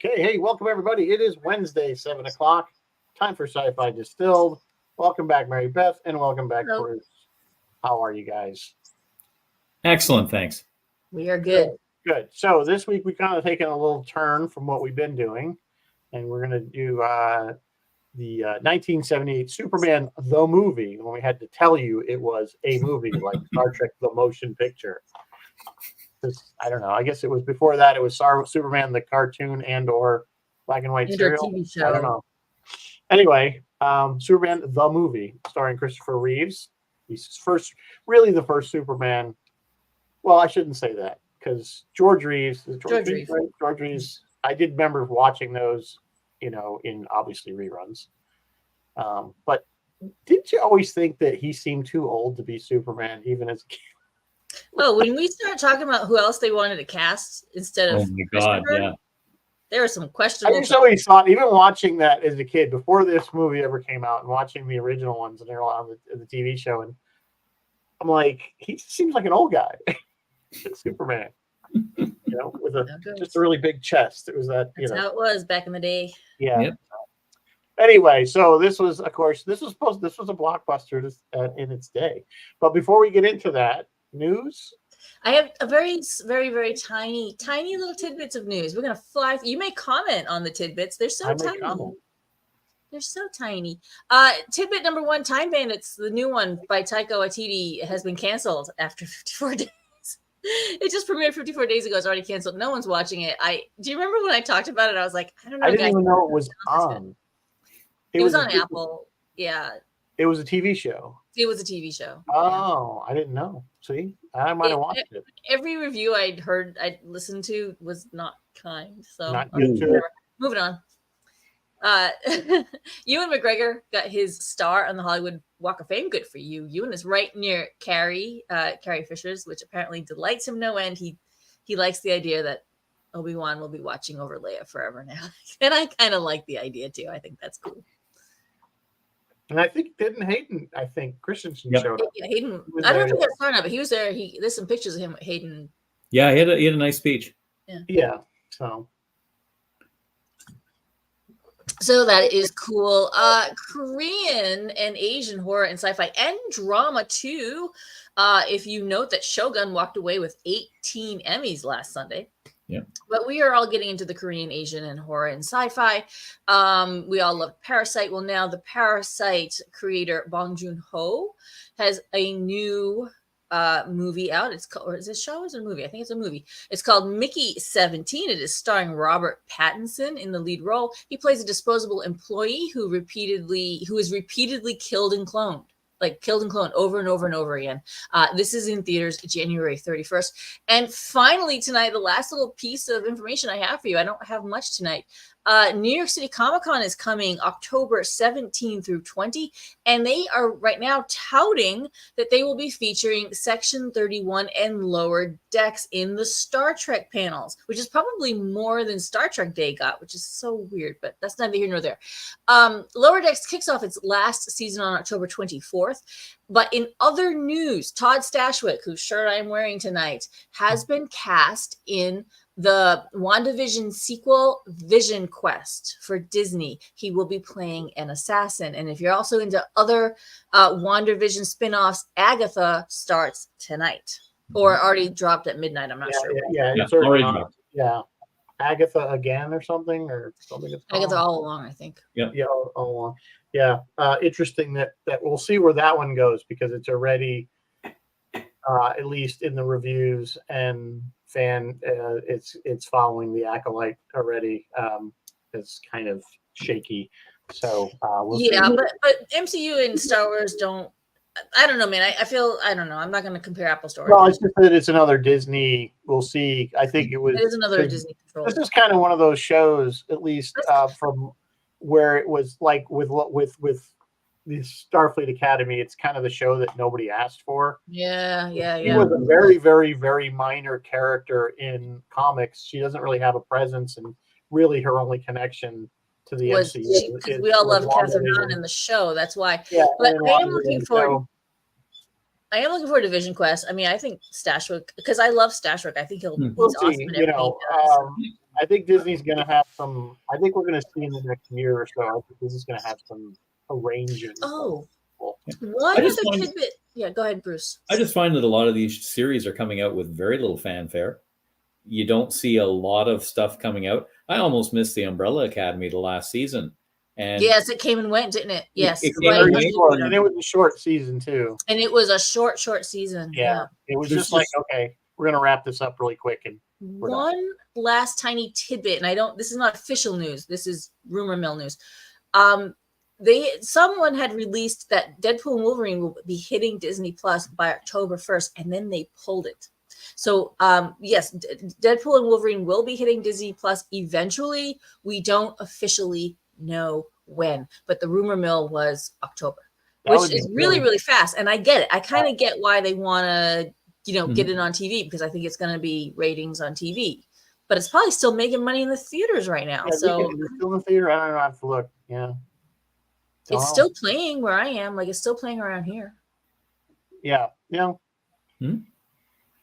Okay, hey, welcome everybody. It is Wednesday, 7 o'clock. Time for Sci-Fi Distilled. Welcome back, Mary Beth, and welcome back, Hello. Bruce. How are you guys? Excellent, thanks. We are good. Good. So this week we kind of taken a little turn from what we've been doing, and we're going to do the 1978 Superman the movie. When we had to tell you it was a movie, like Star Trek the Motion Picture. I don't know. I guess it was before that. It was Superman the cartoon and/or black and white serial. TV show. I don't know. Anyway, Superman the movie, starring Christopher Reeves. He's the first Superman. Well, I shouldn't say that because George Reeves. George Reeves. Right? George Reeves. I did remember watching those, in obviously reruns. But didn't you always think that he seemed too old to be Superman, even as a kid? Oh, when we started talking about who else they wanted to cast instead of there were some questionable. I just always thought, even watching that as a kid, before this movie ever came out, and watching the original ones, and they're on the TV show, and I'm like, he seems like an old guy, Superman, with just a really big chest. It was that. That's how it was back in the day. Yeah. Yep. Anyway, so this was a blockbuster in its day. But before we get into that, news. I have a very, very, very tiny little tidbits of news. We're gonna fly. You may comment on the tidbits. They're so tiny. They're so tiny. Tidbit number one: Time Bandits, the new one by Taika Waititi, has been canceled after 54 days. It just premiered 54 days ago. It's already canceled. No one's watching it. Do you remember when I talked about it? I was like, I don't know. I didn't even know it was on. It was on Apple. Yeah. It was a TV show. It was a TV show. Oh, yeah. I didn't know. See, I might have watched it. Every review I'd listened to was not kind. So not good. Moving on. Ewan McGregor got his star on the Hollywood Walk of Fame. Good for you. Ewan is right near Carrie Fisher's, which apparently delights him no end. He likes the idea that Obi-Wan will be watching over Leia forever now. And I kind of like the idea too. I think that's cool. And I think Hayden Christensen showed up. Yeah, Hayden. I don't think that's far enough, but he was there. There's some pictures of him with Hayden. Yeah, he had a nice speech. Yeah. So that is cool. Korean and Asian horror and sci-fi and drama too. If you note that Shogun walked away with 18 Emmys last Sunday. Yeah. But we are all getting into the Korean, Asian, and horror and sci-fi. We all love Parasite. Well, now the Parasite creator Bong Joon-ho has a new movie out. It's called, or is it a show or is it a movie? I think it's a movie. It's called Mickey 17. It is starring Robert Pattinson in the lead role. He plays a disposable employee who is repeatedly killed and cloned. Like killed and cloned over and over and over again. This is in theaters January 31st. And finally tonight, the last little piece of information I have for you. I don't have much tonight. New York City Comic-Con is coming October 17 through 20. And they are right now touting that they will be featuring Section 31 and Lower Decks in the Star Trek panels, which is probably more than Star Trek Day got, which is so weird, but that's neither here nor there. Lower Decks kicks off its last season on October 24th. But in other news, Todd Stashwick, whose shirt I'm wearing tonight, has been cast in the WandaVision sequel, Vision Quest, for Disney. He will be playing an assassin. And if you're also into other WandaVision spin-offs, Agatha starts tonight. Or already dropped at midnight. I'm not sure. Yeah, it's already dropped. Yeah. Agatha again or something? Agatha all along, I think. Yeah, all along. Yeah. Interesting that we'll see where that one goes, because it's already, at least in the reviews and fan, it's following the Acolyte already. It's kind of shaky. So we'll see. But MCU and Star Wars don't. I don't know, man. I don't know. I'm not going to compare apples to oranges. Well, it's just that it's another Disney. We'll see. I think it was another Disney control. This is kind of one of those shows, at least from where it was like with the Starfleet Academy. It's kind of the show that nobody asked for. Yeah. She was a very, very, very minor character in comics. She doesn't really have a presence, and really her only connection to the MCU. We all love Catherine Hahn in the show. That's why. Yeah, but I am looking forward. I am looking forward to Vision Quest. I mean, I think Stashwick, because I love Stashwick. I think he's awesome in everything he does. I think Disney's going to have some. I think we're going to see in the next year or so. I think Disney's going to have some arrangements. Oh, Yeah. one I other just find- tidbit. Yeah, go ahead, Bruce. I just find that a lot of these series are coming out with very little fanfare. You don't see a lot of stuff coming out. I almost missed the Umbrella Academy the last season. And Yes, it came and went, didn't it? Yes, it right came and under went, the border. And it was a short season too. And it was a short season. Yeah, it was There's just like, just- okay, we're going to wrap this up really quick, and we're done. One last tiny tidbit, and this is not official news. This is rumor mill news. Someone had released that Deadpool and Wolverine will be hitting Disney Plus by October 1st, and then they pulled it. So yes, Deadpool and Wolverine will be hitting Disney Plus eventually. We don't officially know when, but the rumor mill was October, which is really, really fast. And I get it. I kind of get why they want to, get it on TV, because I think it's going to be ratings on TV. But it's probably still making money in the theaters right now. Yeah, so is it still in the theater? I don't know. I have to look. Yeah. it's still playing where I am. Like, it's still playing around here. Yeah.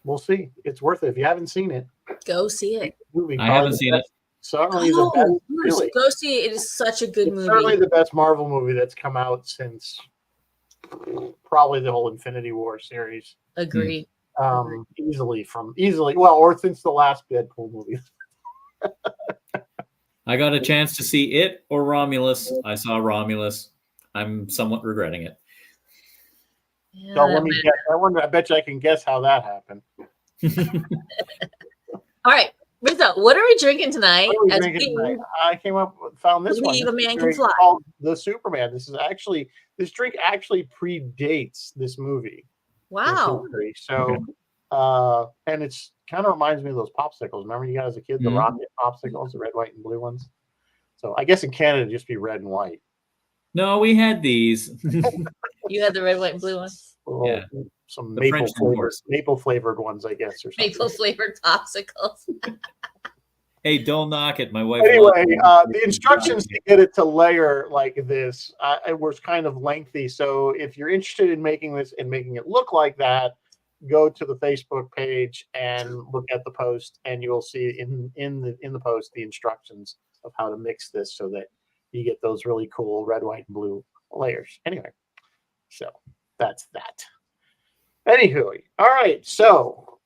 We'll see. It's worth it. If you haven't seen it, Go see it. movie. I haven't seen it. Certainly the best. Bruce, Really, go see it. It is such a good it's movie. certainly the best Marvel movie that's come out since probably the whole Infinity War series. Agreed. Easily, or since the last Deadpool movie. I got a chance to see it or Romulus. I saw Romulus. I'm somewhat regretting it. Yeah, So let me guess. I bet you I can guess how that happened. all right, Rizzo, what are we drinking tonight? What are we drinking tonight? I found this one. Believe a Man This Can is Fly. called the Superman. This drink actually predates this movie. Wow. So, and it's kind of reminds me of those popsicles. Remember you guys as a kid, the rocket popsicles, the red, white, and blue ones. So I guess in Canada it'd just be red and white. No, we had these. You had the red, white, and blue ones. Yeah. Some The French maple flavored ones, I guess, or something. Maple flavored popsicles. Hey, don't knock it. My wife. Anyway, the instructions to get it to layer like this it was kind of lengthy. So if you're interested in making this and making it look like that, go to the Facebook page and look at the post, and you'll see in the post the instructions of how to mix this so that you get those really cool red, white, and blue layers. Anyway, so that's that. Anywho, all right. So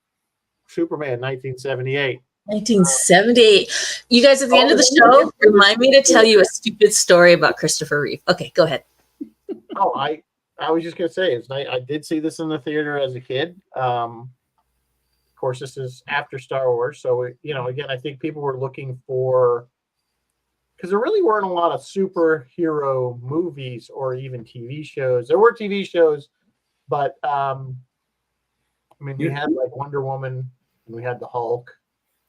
Superman 1978. 1978. You guys, at the end of the show, remind me to tell you a stupid story about Christopher Reeve. Okay, go ahead. Oh, I was just gonna say, I did see this in the theater as a kid. Of course, this is after Star Wars, so again, I think people were looking for, because there really weren't a lot of superhero movies or even TV shows. There were TV shows, but we had like Wonder Woman, and we had the Hulk.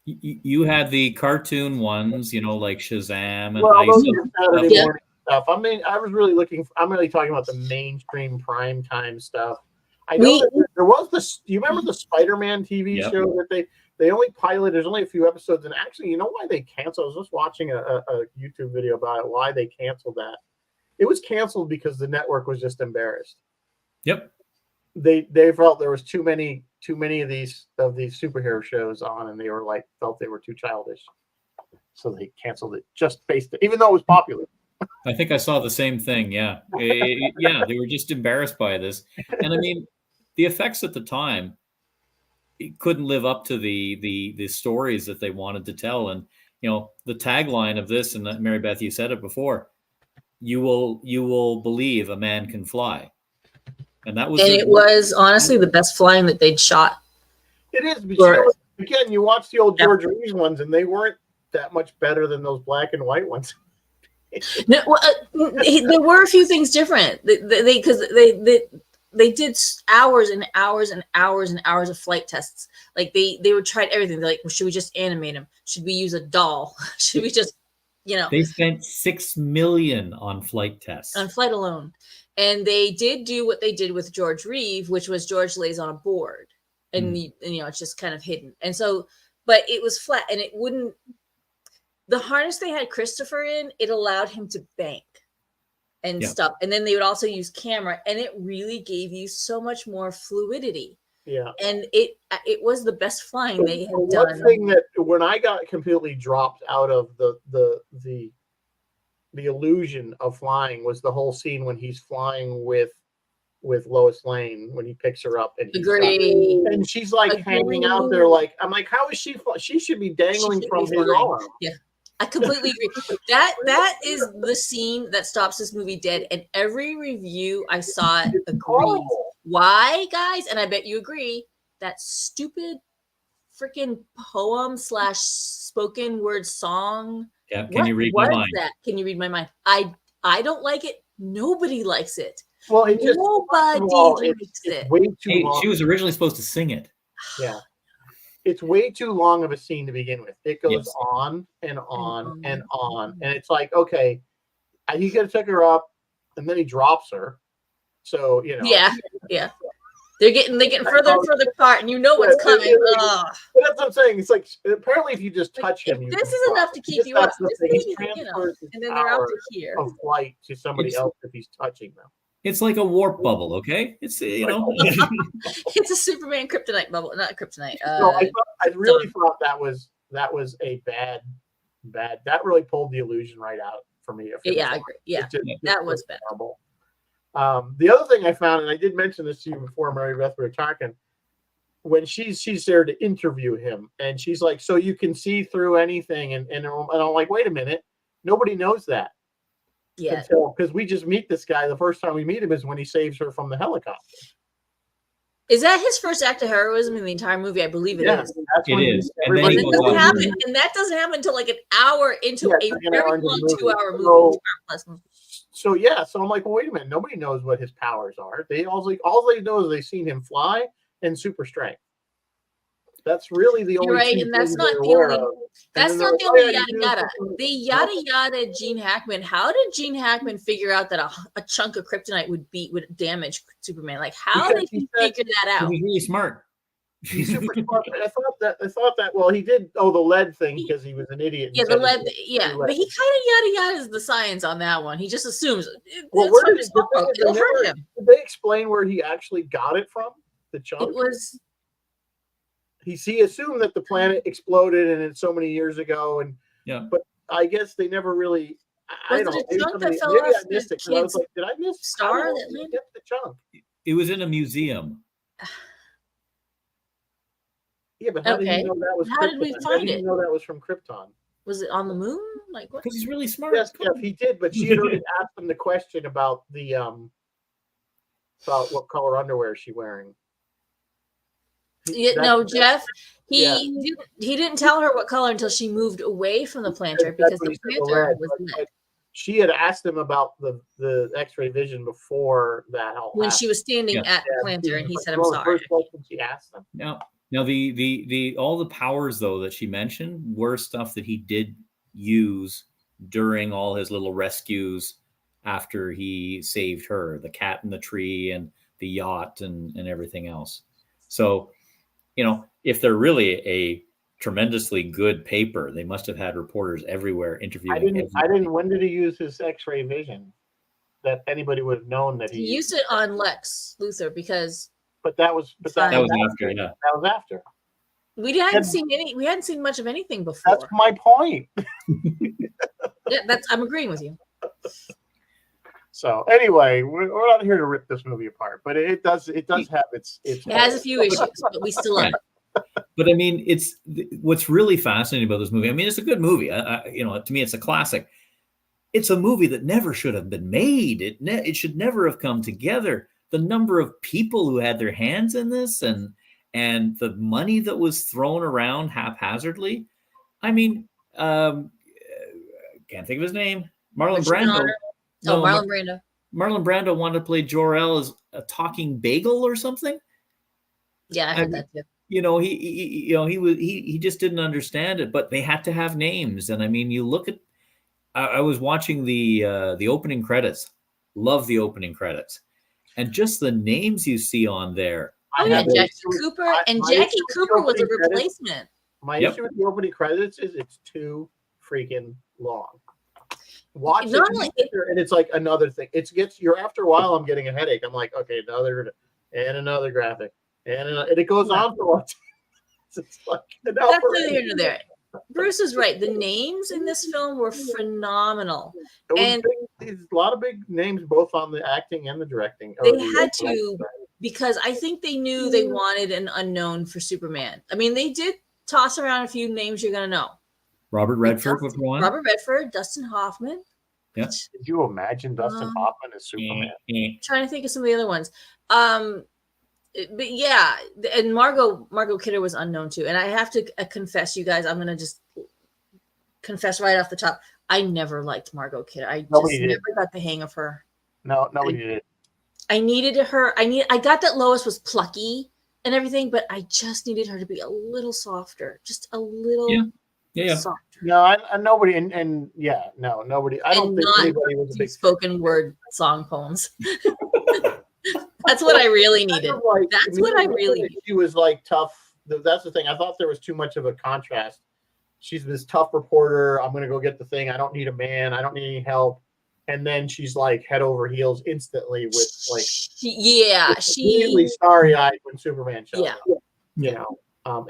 You had the cartoon ones, like Shazam and those are Saturday morning stuff. I'm really talking about the mainstream primetime stuff. I know that there was this. Do you remember the Spider-Man TV show that they only piloted? There's only a few episodes, and actually, you know why they canceled? I was just watching a YouTube video about it. Why they canceled that? It was canceled because the network was just embarrassed. Yep. They felt there was too many of these superhero shows on, and they felt they were too childish, so they canceled it even though it was popular. I think I saw the same thing. Yeah. They were just embarrassed by this. And the effects at the time, it couldn't live up to the stories that they wanted to tell. And, the tagline of this, and Mary Beth, you said it before, you will believe a man can fly. And that was, it was honestly the best flying that they'd shot. It is. But again, you watch the old George Reeves ones, and they weren't that much better than those black and white ones. No, there were a few things different. They did hours and hours and hours and hours of flight tests. Like they would try everything. They're like, well, should we just animate him? Should we use a doll? Should we just, They spent $6 million on flight tests. On flight alone. And they did do what they did with George Reeve, which was George lays on a board, and it's just kind of hidden. And so, but it was flat, and it wouldn't. The harness they had Christopher in, it allowed him to bank and stuff. And then they would also use camera, and it really gave you so much more fluidity. Yeah. and it was the best flying they had One done. thing that when I got completely dropped out of the illusion of flying was the whole scene when he's flying with Lois Lane when he picks her up and Agree. and she's like hanging out there like I'm like how is she she should be dangling from his arm. Yeah, I completely agree. That is the scene that stops this movie dead, and every review I saw it agrees. Horrible. Why, guys? And I bet you agree. That stupid freaking poem / spoken word song. Yeah, can you read my mind? That? Can you read my mind? I don't like it. Nobody likes it. Well, it just nobody likes it. Way too long. She was originally supposed to sing it. Yeah. It's way too long of a scene to begin with. It goes Yes. on and on and on. And it's like, okay, he's going to take her up and then he drops her. So, you know. Yeah. They're getting further and further apart, and you know what's coming. But that's what I'm saying. It's like apparently, if you just touch him, this is enough to keep you up. And then they're up to here. Of flight to somebody else if he's touching them. It's like a warp bubble, okay? It's it's a Superman kryptonite bubble, not kryptonite. I really thought that was a bad. That really pulled the illusion right out for me. Yeah, I agree. Yeah, that was bad. Terrible. The other thing I found, and I did mention this to you before, Mary Beth, we were talking, when she's there to interview him, and she's like, "So you can see through anything," and I'm like, "Wait a minute, nobody knows that." Yeah, because we just meet this guy. The first time we meet him is when he saves her from the helicopter. Is that his first act of heroism in the entire movie? I believe it is. It is. And that doesn't happen until like an hour into a very long 2-hour movie. So I'm like, well, wait a minute. Nobody knows what his powers are. All they know is they've seen him fly and super strength. That's really the only. You're right, and that's not the only. That's not the only yada yada. The yada yada Gene Hackman. How did Gene Hackman figure out that a chunk of kryptonite would damage Superman? Like, how did he figure that out? He's really smart. He's super smart. I thought that. Well, he did. Oh, the lead thing because he was an idiot. Yeah, the lead. Yeah, but he kind of yada yada the science on that one. He just assumes. Well, it'll hurt him. Did they explain where he actually got it from? The chunk. It was. He assumed that the planet exploded and it's so many years ago, but I guess they never really. I don't know. Maybe I missed it. I was like, did I miss star that landed the chunk? It was in a museum. Yeah, but how did you know that was? How did we find it? How did you know that was from Krypton? Was it on the moon? Like what? Because he's really smart. Yes, he did. But she had already asked him the question about about what color underwear is she wearing. Jeff. He didn't tell her what color until she moved away from the planter because the planter was lit. She had asked him about the X-ray vision before that. When she was standing at the planter, and he said, "I'm sorry." First question she asked him. Now the all the powers though that she mentioned were stuff that he did use during all his little rescues after he saved her, the cat in the tree and the yacht and everything else. So, if they're really a tremendously good paper, they must have had reporters everywhere interviewing. I didn't. When did he use his X-ray vision? That anybody would have known that he used it on Lex Luthor because. That was after. Yeah, that was after. We hadn't seen much of anything before. That's my point. I'm agreeing with you. So anyway, we're not here to rip this movie apart, but it does have its. It has a few issues, but we still love it. But I mean, it's what's really fascinating about this movie. I mean, it's a good movie. To me, it's a classic. It's a movie that never should have been made. It should never have come together. The number of people who had their hands in this and the money that was thrown around haphazardly. I mean, can't think of his name. Marlon Brando. Marlon Brando. Marlon Brando wanted to play Jor-El as a talking bagel or something. Yeah, I heard that too. He just didn't understand it, but they had to have names. And I mean, you look at. I was watching the opening credits. Love the opening credits, and just the names you see on there. Oh yeah, Jackie Cooper, and Jackie Cooper was a replacement. My issue with the opening credits is it's too freaking long. Watch it, and it's like another thing. You're after a while. I'm getting a headache. I'm like, okay, another graphic, and it goes on for what? It's like an That's hour. neither here nor there. Bruce is right. The names in this film were phenomenal. It was And a lot of big names, both on the acting and the directing. they had to, because I think they knew they wanted an unknown for Superman. I mean, they did toss around a few names you're going to know. Robert Redford was one. Robert Redford, Dustin Hoffman. Yeah. Did you imagine Dustin Hoffman as Superman? Trying to think of some of the other ones. But yeah, and Margot Kidder was unknown too. And I have to confess, you guys, I'm going to just confess right off the top. I never liked Margot Kidder. I just never got the hang of her. No, nobody did. I needed her. I got that Lois was plucky and everything, but I just needed her to be a little softer, just a little softer. No, nobody, and yeah, no, nobody. I don't think anybody was a big spoken word song poems. That's what I really needed. That's what I really needed. She was like tough. That's the thing. I thought there was too much of a contrast. She's this tough reporter. I'm going to go get the thing. I don't need a man. I don't need any help. And then she's like head over heels instantly with like, immediately starry-eyed when Superman shows up. You know,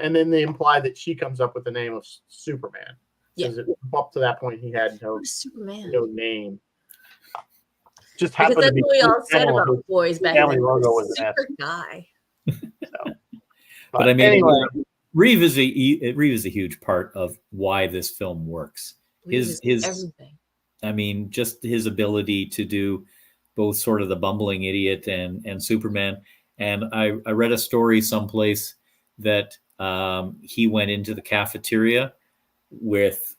and then they imply that she comes up with the name of Superman. Because up to that point he had no name. Just happened to be. That's what we all said about boys back then. Logo was an super guy. So. But I mean, anyway. Reeve is a huge part of why this film works. His everything. I mean, just his ability to do both sort of the bumbling idiot and Superman. And I read a story someplace that he went into the cafeteria with,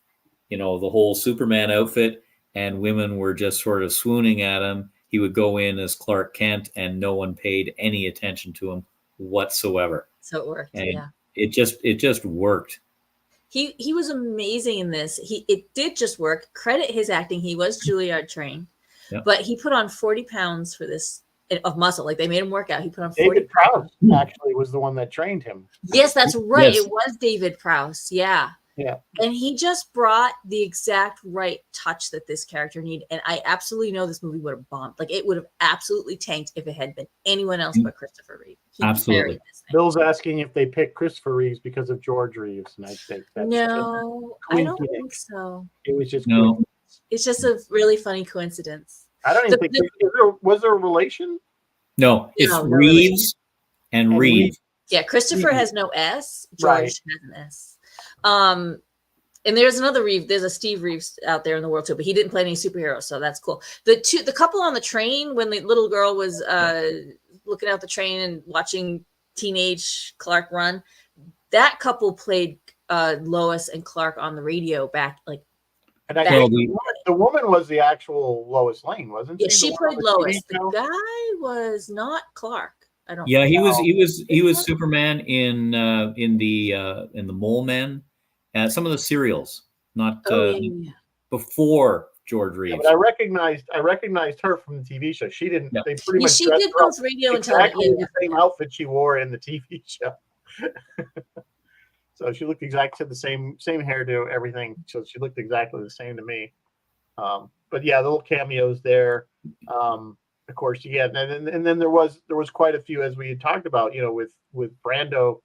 the whole Superman outfit, and women were just sort of swooning at him. He would go in as Clark Kent, and no one paid any attention to him whatsoever. So it worked. And it just worked. He was amazing in this. It did just work. Credit his acting. He was Juilliard trained, but he put on 40 pounds for this of muscle. Like they made him work out. He put on 40 David Prowse actually was the one that trained him. Yes, that's right. Yes. It was David Prowse. Yeah. Yeah. And he just brought the exact right touch that this character needed. And I absolutely know this movie would have bombed. Like it would have absolutely tanked if it had been anyone else but Christopher Reeves. Absolutely. Bill's asking if they picked Christopher Reeves because of George Reeves, and I think that's no, I don't think so. It was just it's just a really funny coincidence. I don't even think was there a relation? No, it's Reeves and Reeves. Yeah, Christopher has no S. George has an S. And there's another Reeves. There's a Steve Reeves out there in the world too, but he didn't play any superheroes, so that's cool. The couple on the train when the little girl was looking out the train and watching teenage Clark run, that couple played Lois and Clark on the radio back like. And the woman was the actual Lois Lane, wasn't she? Yeah, she played Lois. The guy was not Clark. I don't. Yeah, he was Superman in the Mole Men, some of the serials, not before George Reeves. Yeah, but I recognized her from the TV show. She didn't. Yeah. They pretty much. She did both radio and television. The same outfit she wore in the TV show. So she looked exactly the same hairdo, everything. So she looked exactly the same to me. But yeah, the little cameos there. Of course, and then there was quite a few, as we had talked about, with Brando,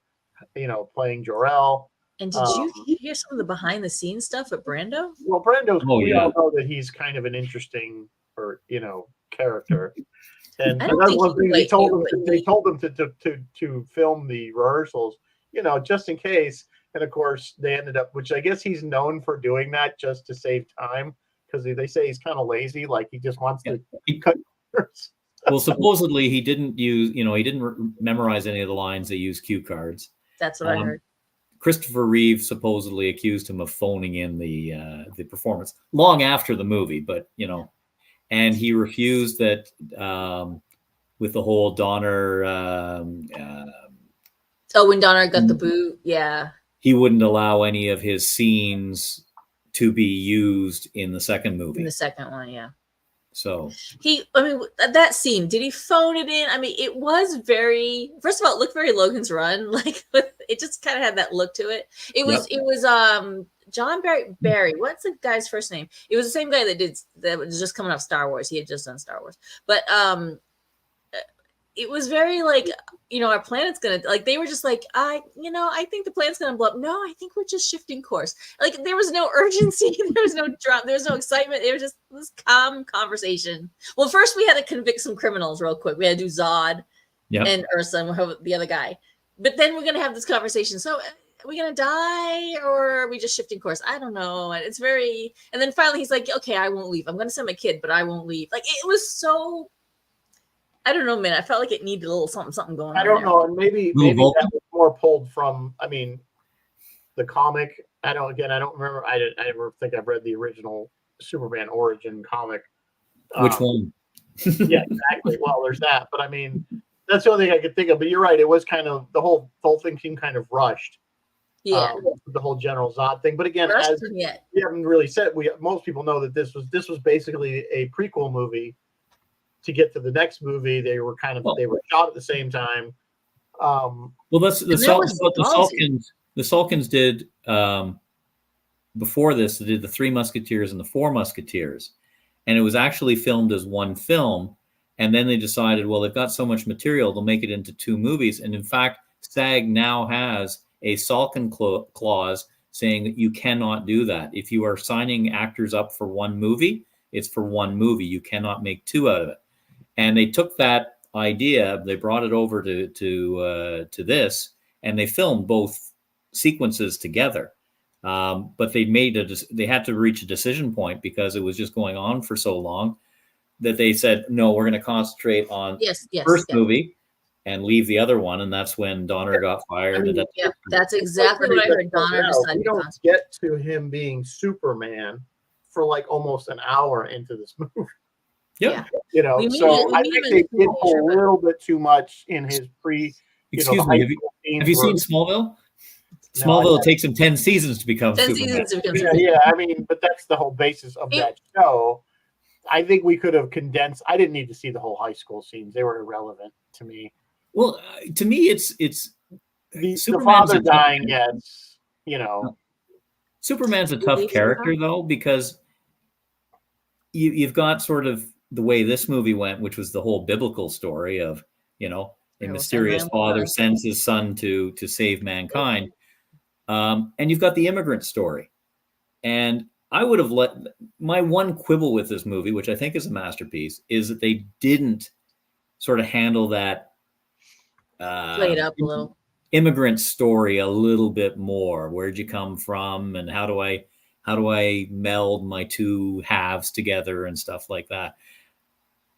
playing Jor-El. And did you hear some of the behind the scenes stuff at Brando? Well, Brando's we all know that he's kind of an interesting character. And that's one thing they told him to film the rehearsals, just in case. And of course, they ended up, which I guess he's known for doing that just to save time, because they say he's kind of lazy, like he just wants to cut. Well, supposedly he didn't use, he didn't memorize any of the lines. They used cue cards. That's what I heard. Christopher Reeves supposedly accused him of phoning in the performance long after the movie, but and he refused that with the whole Donner. When Donner got the boot, he wouldn't allow any of his scenes to be used in the second movie. In the second one, yeah. So that scene, did he phone it in? I mean, it was first of all, it looked very Logan's Run. Like it just kind of had that look to it. It was John Barry. What's the guy's first name? It was the same guy that was just coming off Star Wars. He had just done Star Wars. But it was very like, our planet's gonna, like, they were just like, I think the planet's gonna blow up. No, I think we're just shifting course. Like, there was no urgency, there was no drama, there was no excitement. It was just this calm conversation. Well, first we had to convict some criminals real quick. We had to do Zod and Ursa and the other guy. But then we're gonna have this conversation. So are we gonna die, or are we just shifting course? I don't know. And it's very, and then finally he's like, okay, I won't leave. I'm gonna send my kid, but I won't leave. Like, it was so, I don't know, man. I felt like it needed a little something going on. I don't know, and maybe that was more pulled from, I mean, the comic. I don't remember. I never think I've read the original Superman origin comic. Which one? Yeah, exactly. Well, there's that, but I mean, that's the only thing I could think of. But you're right; it was kind of the whole thing seemed kind of rushed. Yeah, the whole General Zod thing. But again, rushed, as we haven't really said, most people know that this was basically a prequel movie to get to the next movie. They were they were shot at the same time. Well, that's the Salkins did before this. They did the Three Musketeers and the Four Musketeers, and it was actually filmed as one film. And then they decided, well, they've got so much material, they'll make it into two movies. And in fact, SAG now has a Salkin clause saying that you cannot do that. If you are signing actors up for one movie, it's for one movie. You cannot make two out of it. And they took that idea, they brought it over to this, and they filmed both sequences together. But they had to reach a decision point because it was just going on for so long that they said, no, we're going to concentrate on the first movie and leave the other one. And that's when Donner got fired. I mean, that's exactly what I heard. Donner decided. We don't get to him being Superman for like almost an hour into this movie. Yeah. So I think they did a little bit too much in his Excuse me, have you seen Smallville? Smallville takes him 10 seasons to become Superman. Yeah, I mean, but that's the whole basis of that show. I think we could have condensed. I didn't need to see the whole high school scenes; they were irrelevant to me. Well, to me, it's the father dying. Yes, Superman's a tough character though, because you've got sort of the way this movie went, which was the whole biblical story of a mysterious father sends his son to save mankind, and you've got the immigrant story, and I would have my one quibble with this movie, which I think is a masterpiece, is that they didn't sort of handle that played up a little immigrant story a little bit more. Where'd you come from, and how do I meld my two halves together and stuff like that.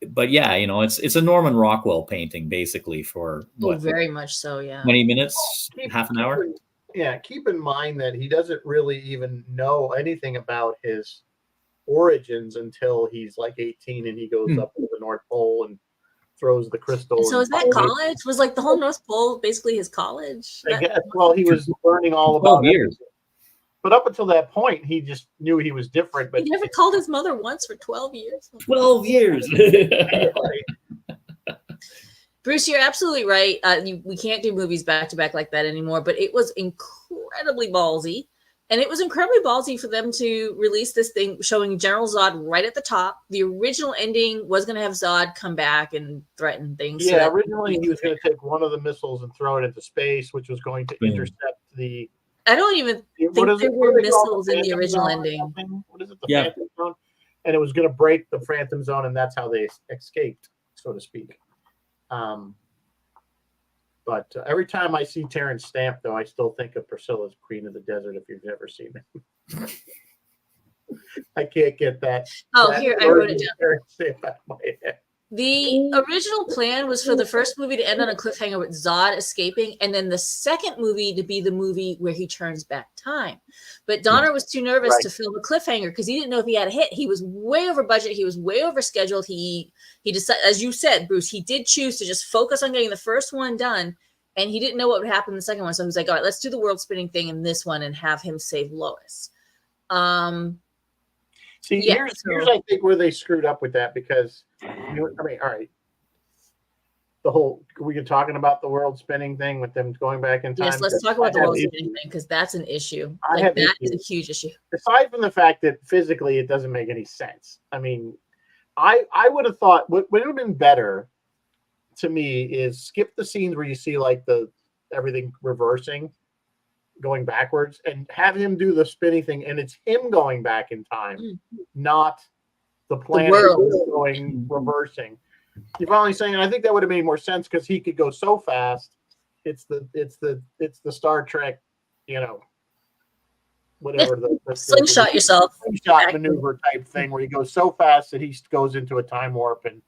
But yeah, it's a Norman Rockwell painting basically for very much so. Yeah, 20 minutes, half an hour. Yeah, keep in mind that he doesn't really even know anything about his origins until he's like 18 and he goes up to the North Pole and throws the crystal. So is that college? Was like the whole North Pole basically his college? I guess. Well, he was learning all about years. But up until that point, he just knew he was different. But he never called his mother once for 12 years. 12 years. Bruce, you're absolutely right. We can't do movies back to back like that anymore, but it was incredibly ballsy. And it was incredibly ballsy for them to release this thing showing General Zod right at the top. The original ending was going to have Zod come back and threaten things. Yeah, originally he was going to take one of the missiles and throw it into space, which was going to intercept the... I don't even think there were missiles in the original ending. What is it? The Phantom Zone? And it was going to break the Phantom Zone, and that's how they escaped, so to speak. But every time I see Terrence Stamp, though, I still think of Priscilla's Queen of the Desert, if you've never seen it. I can't get that. Here, I wrote it down. Terrence Stamp out of my head. The original plan was for the first movie to end on a cliffhanger with Zod escaping, and then the second movie to be the movie where he turns back time. But Donner was too nervous to film a cliffhanger because he didn't know if he had a hit. He was way over budget. He was way over scheduled. He decided, as you said, Bruce, he did choose to just focus on getting the first one done, and he didn't know what would happen in the second one. So he was like, all right, let's do the world spinning thing in this one and have him save Lois. Here's I think where they screwed up with that, because all right, the whole we were talking about the world spinning thing with them going back in time. Yes, let's talk about the world spinning thing, because that's an issue. That is a huge issue. Aside from the fact that physically it doesn't make any sense. I mean, I would have thought would it have been better to me is skip the scenes where you see like the everything reversing, going backwards, and have him do the spinning thing, and it's him going back in time, not the planet going reversing. You finally saying, and I think that would have made more sense because he could go so fast. It's the Star Trek, whatever the slingshot yourself slingshot maneuver type thing where he goes so fast that he goes into a time warp. And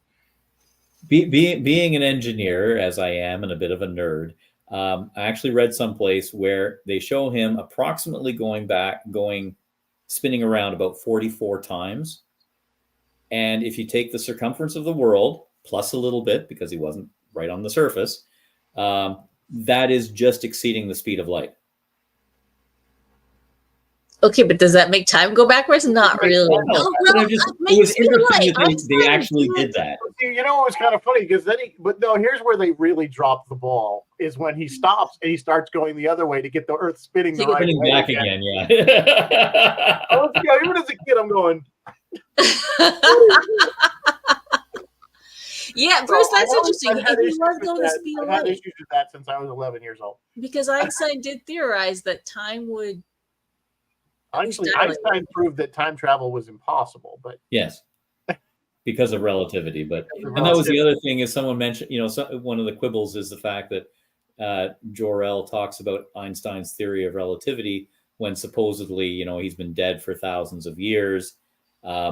being an engineer, as I am, and a bit of a nerd, I actually read someplace where they show him approximately spinning around about 44 times. And if you take the circumference of the world plus a little bit, because he wasn't right on the surface, that is just exceeding the speed of light. Okay, but does that make time go backwards? Not really. No, it was interesting that they actually did that. You know, it was kind of funny because then here's where they really dropped the ball is when he stops and he starts going the other way to get the Earth spinning the right way back again. Yeah. Even as a kid, I'm going. Yeah, Bruce, that's interesting. He was going to speed I've had issues with that since I was 11 years old. Because Einstein did theorize that time would. Actually, Einstein proved that time travel was impossible, but yes, because of relativity. And that was the other thing, is someone mentioned, one of the quibbles is the fact that Jor-El talks about Einstein's theory of relativity when supposedly, he's been dead for thousands of years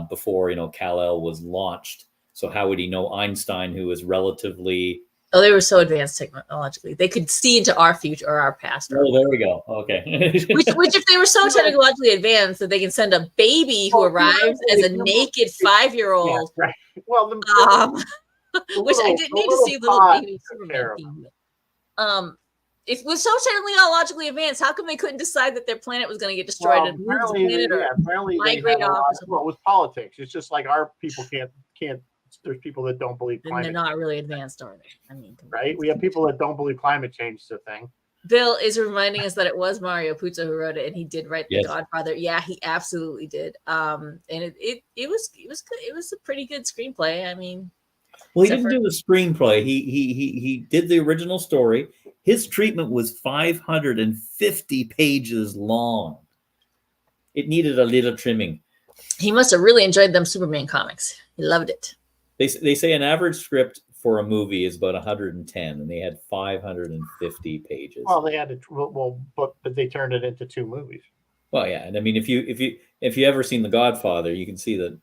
before, Kal-El was launched. So how would he know Einstein, who is relatively... Oh, they were so advanced technologically. They could see into our future or our past. Oh, there we go. Okay. which, if they were so technologically advanced that they can send a baby who arrives as a naked 5-year-old. Yeah, right. Well, which I didn't need to see little baby Superman. If it was so technologically advanced, how come they couldn't decide that their planet was going to get destroyed and move the planet or migrate off? Well, it was politics. It's just like our people can't. There's people that don't believe climate. They're not really advanced, are they? I mean, right? We have people that don't believe climate change is a thing. Bill is reminding us that it was Mario Puzo who wrote it, and he did write The Godfather. Yeah, he absolutely did. And it was good. It was a pretty good screenplay. I mean, well, he didn't do the screenplay. He did the original story. His treatment was 550 pages long. It needed a little trimming. He must have really enjoyed them Superman comics. He loved it. They say an average script for a movie is about 110, and they had 550 pages. Well, they had to. But they turned it into 2 movies. Well, yeah, and I mean, if you ever seen The Godfather, you can see that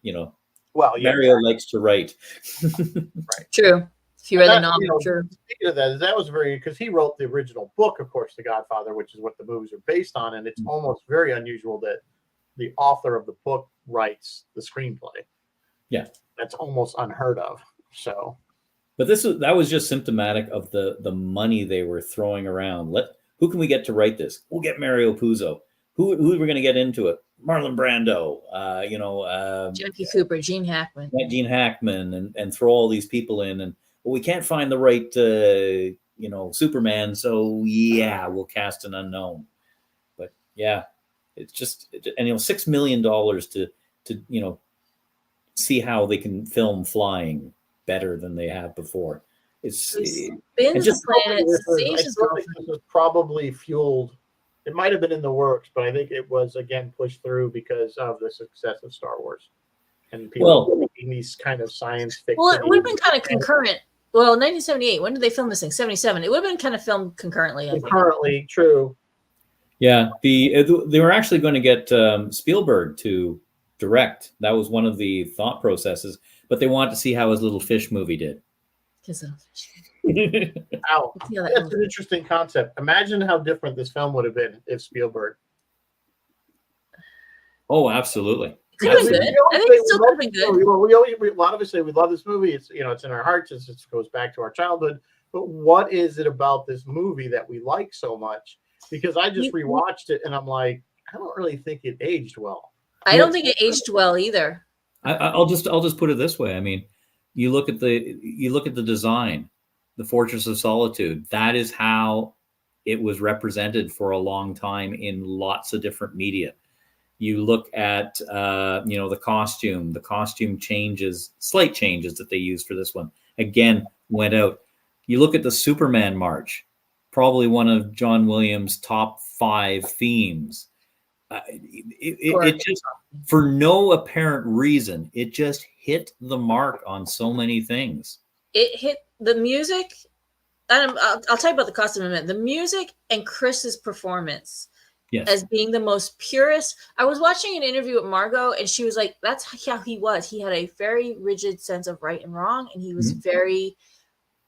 Mario likes to write. Right. True. If you read the novel, sure. Speaking of that was very, because he wrote the original book, of course, The Godfather, which is what the movies are based on, and it's almost very unusual that the author of the book writes the screenplay. Yeah. That's almost unheard of. So, but that was just symptomatic of the money they were throwing around. Who can we get to write this? We'll get Mario Puzo. Who are we going to get into it? Marlon Brando. Jackie Cooper, Gene Hackman. Gene Hackman, and throw all these people in, and we can't find the right Superman. So yeah, we'll cast an unknown. But yeah, it's just $6 million to see how they can film flying better than they have before. This was probably fueled. It might have been in the works, but I think it was again pushed through because of the success of Star Wars and people making these kind of science fiction. Well, it would have been kind of concurrent. Well, 1978. When did they film this thing? 77. It would have been kind of filmed concurrently. Concurrently, true. Yeah, they were actually going to get Spielberg to direct. That was one of the thought processes, but they wanted to see how his Little Fish movie did. His Little Fish. Ow. That's an interesting concept. Imagine how different this film would have been if Spielberg. Oh, absolutely. It could have been good. I think it still could have been good. A lot of us say we love this movie. It's it's in our hearts. It goes back to our childhood. But what is it about this movie that we like so much? Because I just rewatched it and I'm like, I don't really think it aged well. I don't think it aged well either. I'll just put it this way. I mean, you look at the design, the Fortress of Solitude. That is how it was represented for a long time in lots of different media. You look at the costume. The costume changes, slight changes that they used for this one. Again, went out. You look at the Superman March, probably one of John Williams' top 5 themes. It just, for no apparent reason, it just hit the mark on so many things. It hit the music. I'll tell you about the costume in a minute. The music and Chris's performance, yes, as being the most purest. I was watching an interview with Margot, and she was like, that's how he was. He had a very rigid sense of right and wrong, and he was very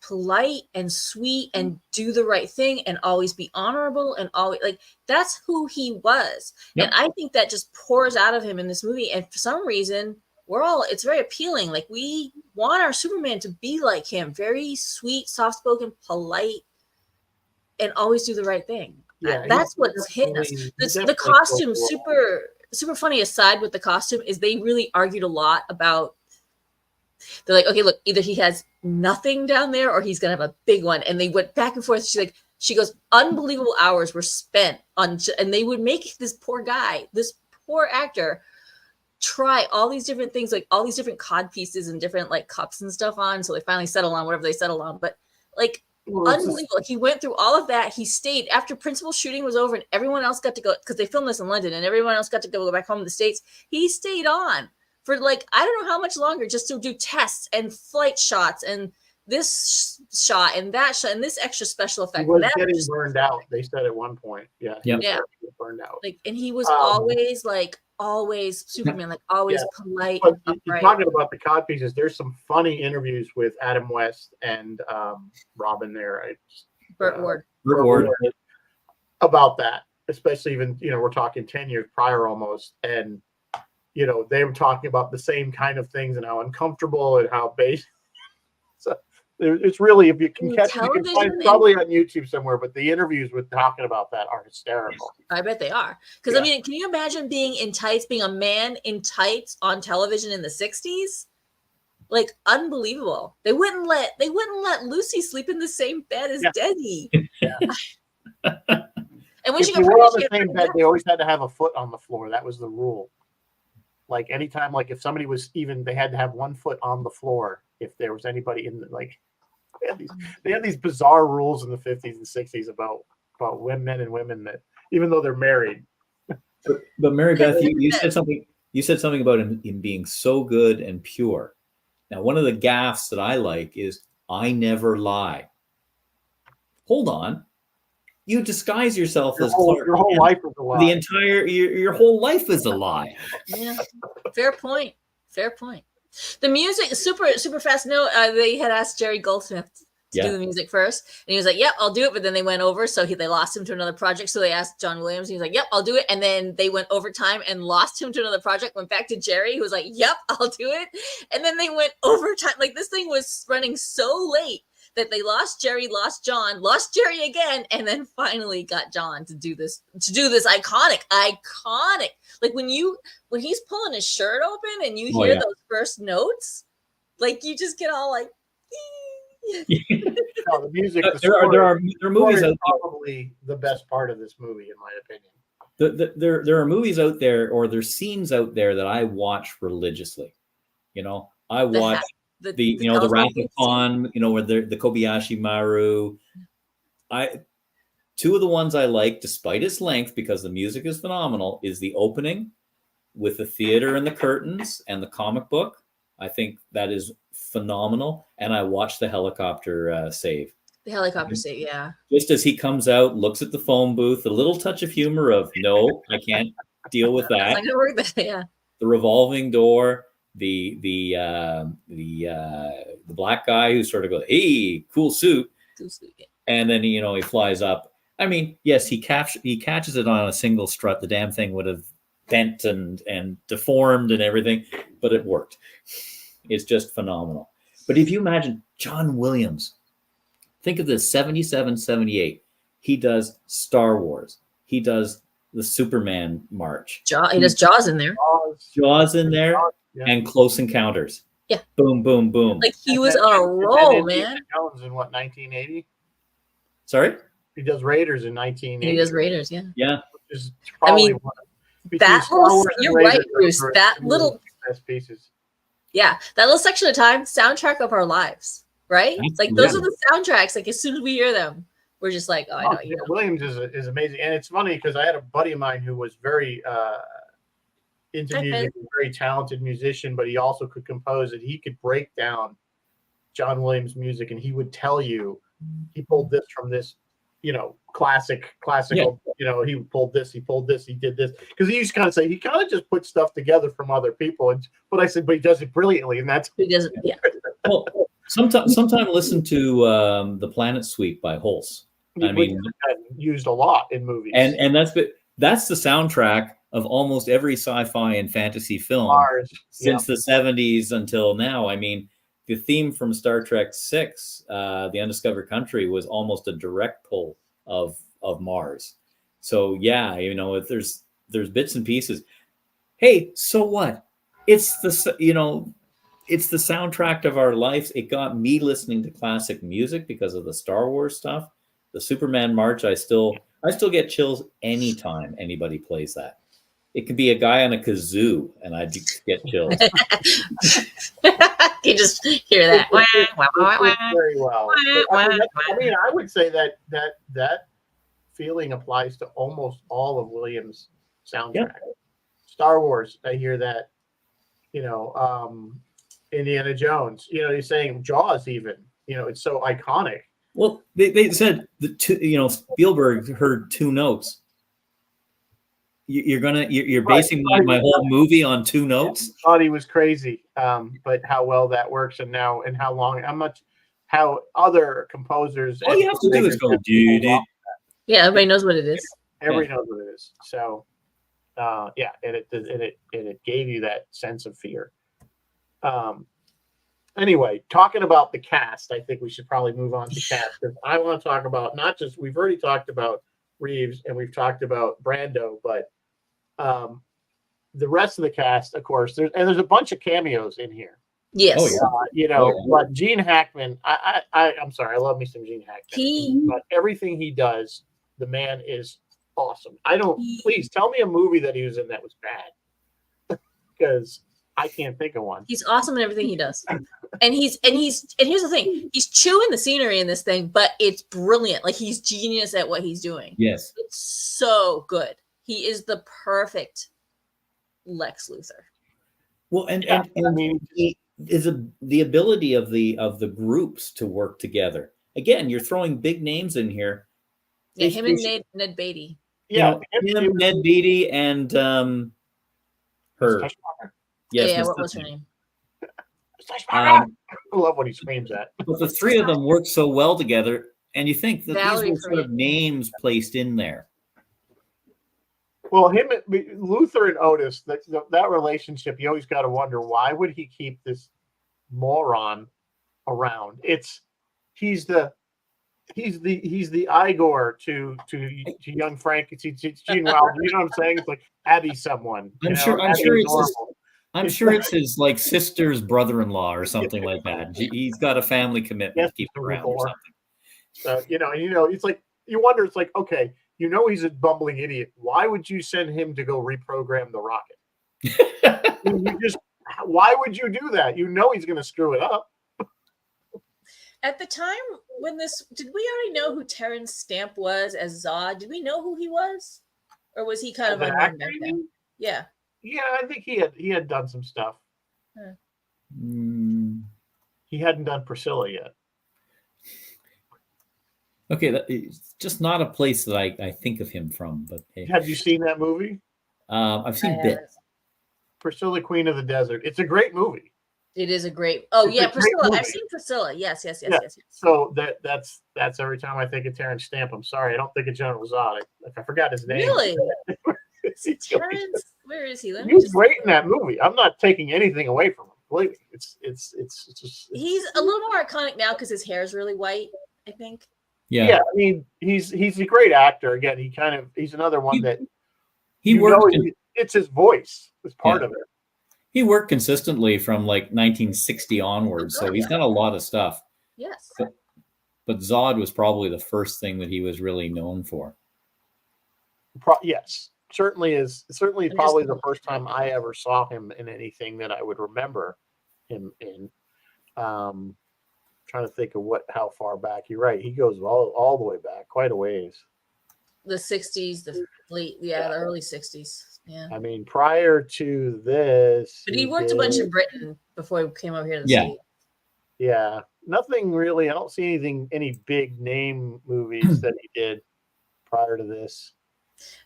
polite and sweet and do the right thing and always be honorable and always, like, that's who he was. Yep. And I think that just pours out of him in this movie. And for some reason, it's very appealing. Like, we want our Superman to be like him, very sweet, soft-spoken, polite, and always do the right thing. Yeah, that's what's hitting us. The costume, super funny aside with the costume, is they really argued a lot about, they're like, okay, look, either he has nothing down there or he's gonna have a big one. And they went back and forth. She goes, unbelievable hours were spent on, and they would make this poor actor try all these different things, like all these different cod pieces and different like cups and stuff on. So they finally settle on whatever they settle on. But like, unbelievable. He went through all of that. He stayed after principal shooting was over and everyone else got to go, because they filmed this in London and everyone else got to go back home to the States. He stayed on for like, I don't know how much longer, just to do tests and flight shots and this shot and that shot and this extra special effect. He was getting burned out, they said at one point. Yeah. Burned out. Like, and he was always Superman, like always polite. But you're talking about the cod pieces. There's some funny interviews with Adam West and Robin there. Burt Ward. About that, especially even, we're talking 10 years prior almost. And, they were talking about the same kind of things and how uncomfortable and how base. So it's really, if you can catch it, you can find it probably on YouTube somewhere, but the interviews with talking about that are hysterical. I bet they are. Because I mean, can you imagine being in tights, being a man in tights on television in the 60s? Like, unbelievable. They wouldn't let Lucy sleep in the same bed as Desi. And when she got on the same bed, they always had to have a foot on the floor. That was the rule. Like, anytime, like if somebody was even, they had to have one foot on the floor if there was anybody in the, like, they had these bizarre rules in the 50s and 60s about men and women that, even though they're married. But Mary Beth, you said something about him being so good and pure. Now, one of the gaffes that I like is, I never lie. Hold on. You disguise yourself as Clark. Your whole life is a lie. Your whole life is a lie. Yeah, fair point. The music is super fast. No, they had asked Jerry Goldsmith to do the music first, and he was like, "Yep, I'll do it." But then they went over, so they lost him to another project. So they asked John Williams, and he was like, "Yep, I'll do it." And then they went overtime and lost him to another project. Went back to Jerry, who was like, "Yep, I'll do it." And then they went overtime. Like, this thing was running so late that they lost Jerry, lost John, lost Jerry again, and then finally got John to do this iconic. Like, when he's pulling his shirt open and you hear those first notes, like, you just get all like, no, the music. There are movies out there. Probably the best part of this movie, in my opinion. There are movies out there, or there's scenes out there that I watch religiously. I watch the Wrath of Khan, where the Kobayashi Maru. Two of the ones I like, despite its length, because the music is phenomenal, is the opening with the theater and the curtains and the comic book. I think that is phenomenal. And I watched the helicopter save. The helicopter save, yeah. Just as he comes out, looks at the phone booth, a little touch of humor of, no, I can't deal with that. I'm gonna work that, yeah. The revolving door, the black guy who sort of goes, "Hey, cool suit," yeah. And then he flies up. I mean, yes, he catches it on a single strut. The damn thing would have bent and deformed and everything, but it worked. It's just phenomenal. But if you imagine John Williams, think of this, 77, 78. He does Star Wars. He does the Superman March. He does Jaws in there. Jaws in there. Yeah. And Close Encounters. Yeah. Boom, boom, boom. Like, he was on a roll, man. Jones in what, 1980? Sorry? He does Raiders in 1980. He does Raiders, yeah. Yeah. Which is probably that little, you're right, Bruce. That little best pieces. Yeah, that little section of time, soundtrack of our lives, right? Like those are Absolutely. the soundtracks. Like as soon as we hear them, we're just like, oh, I know, you know. Williams is amazing, and it's funny because I had a buddy of mine who was very into music, a very talented musician, but he also could compose, and he could break down John Williams music, and he would tell you he pulled this from this, classical, he pulled this, he did this, because he used to kind of say he kind of just put stuff together from other people, but I said, but he does it brilliantly, and that's He doesn't, yeah. Well, sometime listen to the Planet Suite by Holst. I mean, used a lot in movies, and that's the soundtrack of almost every sci-fi and fantasy film since the 70s until now. I mean, the theme from Star Trek VI, The Undiscovered Country, was almost a direct pull of Mars. So yeah, there's bits and pieces. Hey, so what? It's the soundtrack of our lives. It got me listening to classic music because of the Star Wars stuff. The Superman March, I still get chills anytime anybody plays that. It could be a guy on a kazoo, and I get chills. You just hear that. Very well. I mean, I would say that feeling applies to almost all of Williams' soundtrack. Yeah. Star Wars, I hear that. Indiana Jones. You're saying Jaws, even. It's so iconic. Well, they said Spielberg heard two notes. You're basing my whole movie on two notes. I thought he was crazy, but how well that works, and how long, how other composers. All you have to do is go. Yeah, everybody knows what it is. Everybody knows what it is. So, and it gave you that sense of fear. Anyway, talking about the cast, I think we should probably move on to cast, because I want to talk about not just, we've already talked about Reeves and we've talked about Brando, but the rest of the cast, of course, there's a bunch of cameos in here. Yes. But Gene Hackman, I'm sorry, I love me some Gene Hackman. But everything he does, the man is awesome. Please tell me a movie that he was in that was bad, because I can't think of one. He's awesome in everything he does. And here's the thing. He's chewing the scenery in this thing, but it's brilliant. Like, he's genius at what he's doing. Yes. It's so good. He is the perfect Lex Luthor. Well, and I mean, he is the ability of the groups to work together. Again, you're throwing big names in here. Yeah, him and Ned Beatty. Yeah, him, Ned Beatty, and her. Yes, what was her name? I love what he screams at. But the three of them work so well together, and you think that these were sort of names placed in there. Well, Luthor and Otis, that relationship, you always got to wonder, why would he keep this moron around? He's the Igor to young Frank. It's Gene Wilder. You know what I'm saying? It's like Abby someone. I'm sure it's his like sister's brother-in-law or something like that. He's got a family commitment to keep around or something. So it's like you wonder. It's like, okay, he's a bumbling idiot. Why would you send him to go reprogram the rocket? Why would you do that? He's going to screw it up. At the time when did we already know who Terrence Stamp was as Zod? Did we know who he was, or was he kind of unknown back then? Yeah. Yeah, I think he had done some stuff. He hadn't done Priscilla yet. Okay, it's just not a place that I think of him from. But hey. Have you seen that movie? I've seen bits. Priscilla, Queen of the Desert. It's a great movie. It is a great. Oh yeah, Priscilla. I've seen Priscilla. Yes. So that's every time I think of Terrence Stamp. I'm sorry, I don't think of General Zod. I forgot his name. Really? Terrence, where is he? He's great in that movie. I'm not taking anything away from him. Believe me, it's just. He's a little more iconic now because his hair is really white, I think. Yeah. I mean, he's a great actor. Again, he's another one that he worked. It's his voice. It's part of it. He worked consistently from like 1960 onwards, so he's done a lot of stuff. Yes. But Zod was probably the first thing that he was really known for. Yes. Certainly probably the first time I ever saw him in anything that I would remember him in. Trying trying to think of how far back. You're right. He goes all the way back, quite a ways. The 60s, the early 60s. Yeah. I mean, prior to this, But he worked a bunch in Britain before he came over here to the States. Yeah, nothing really. I don't see any big name movies that he did prior to this.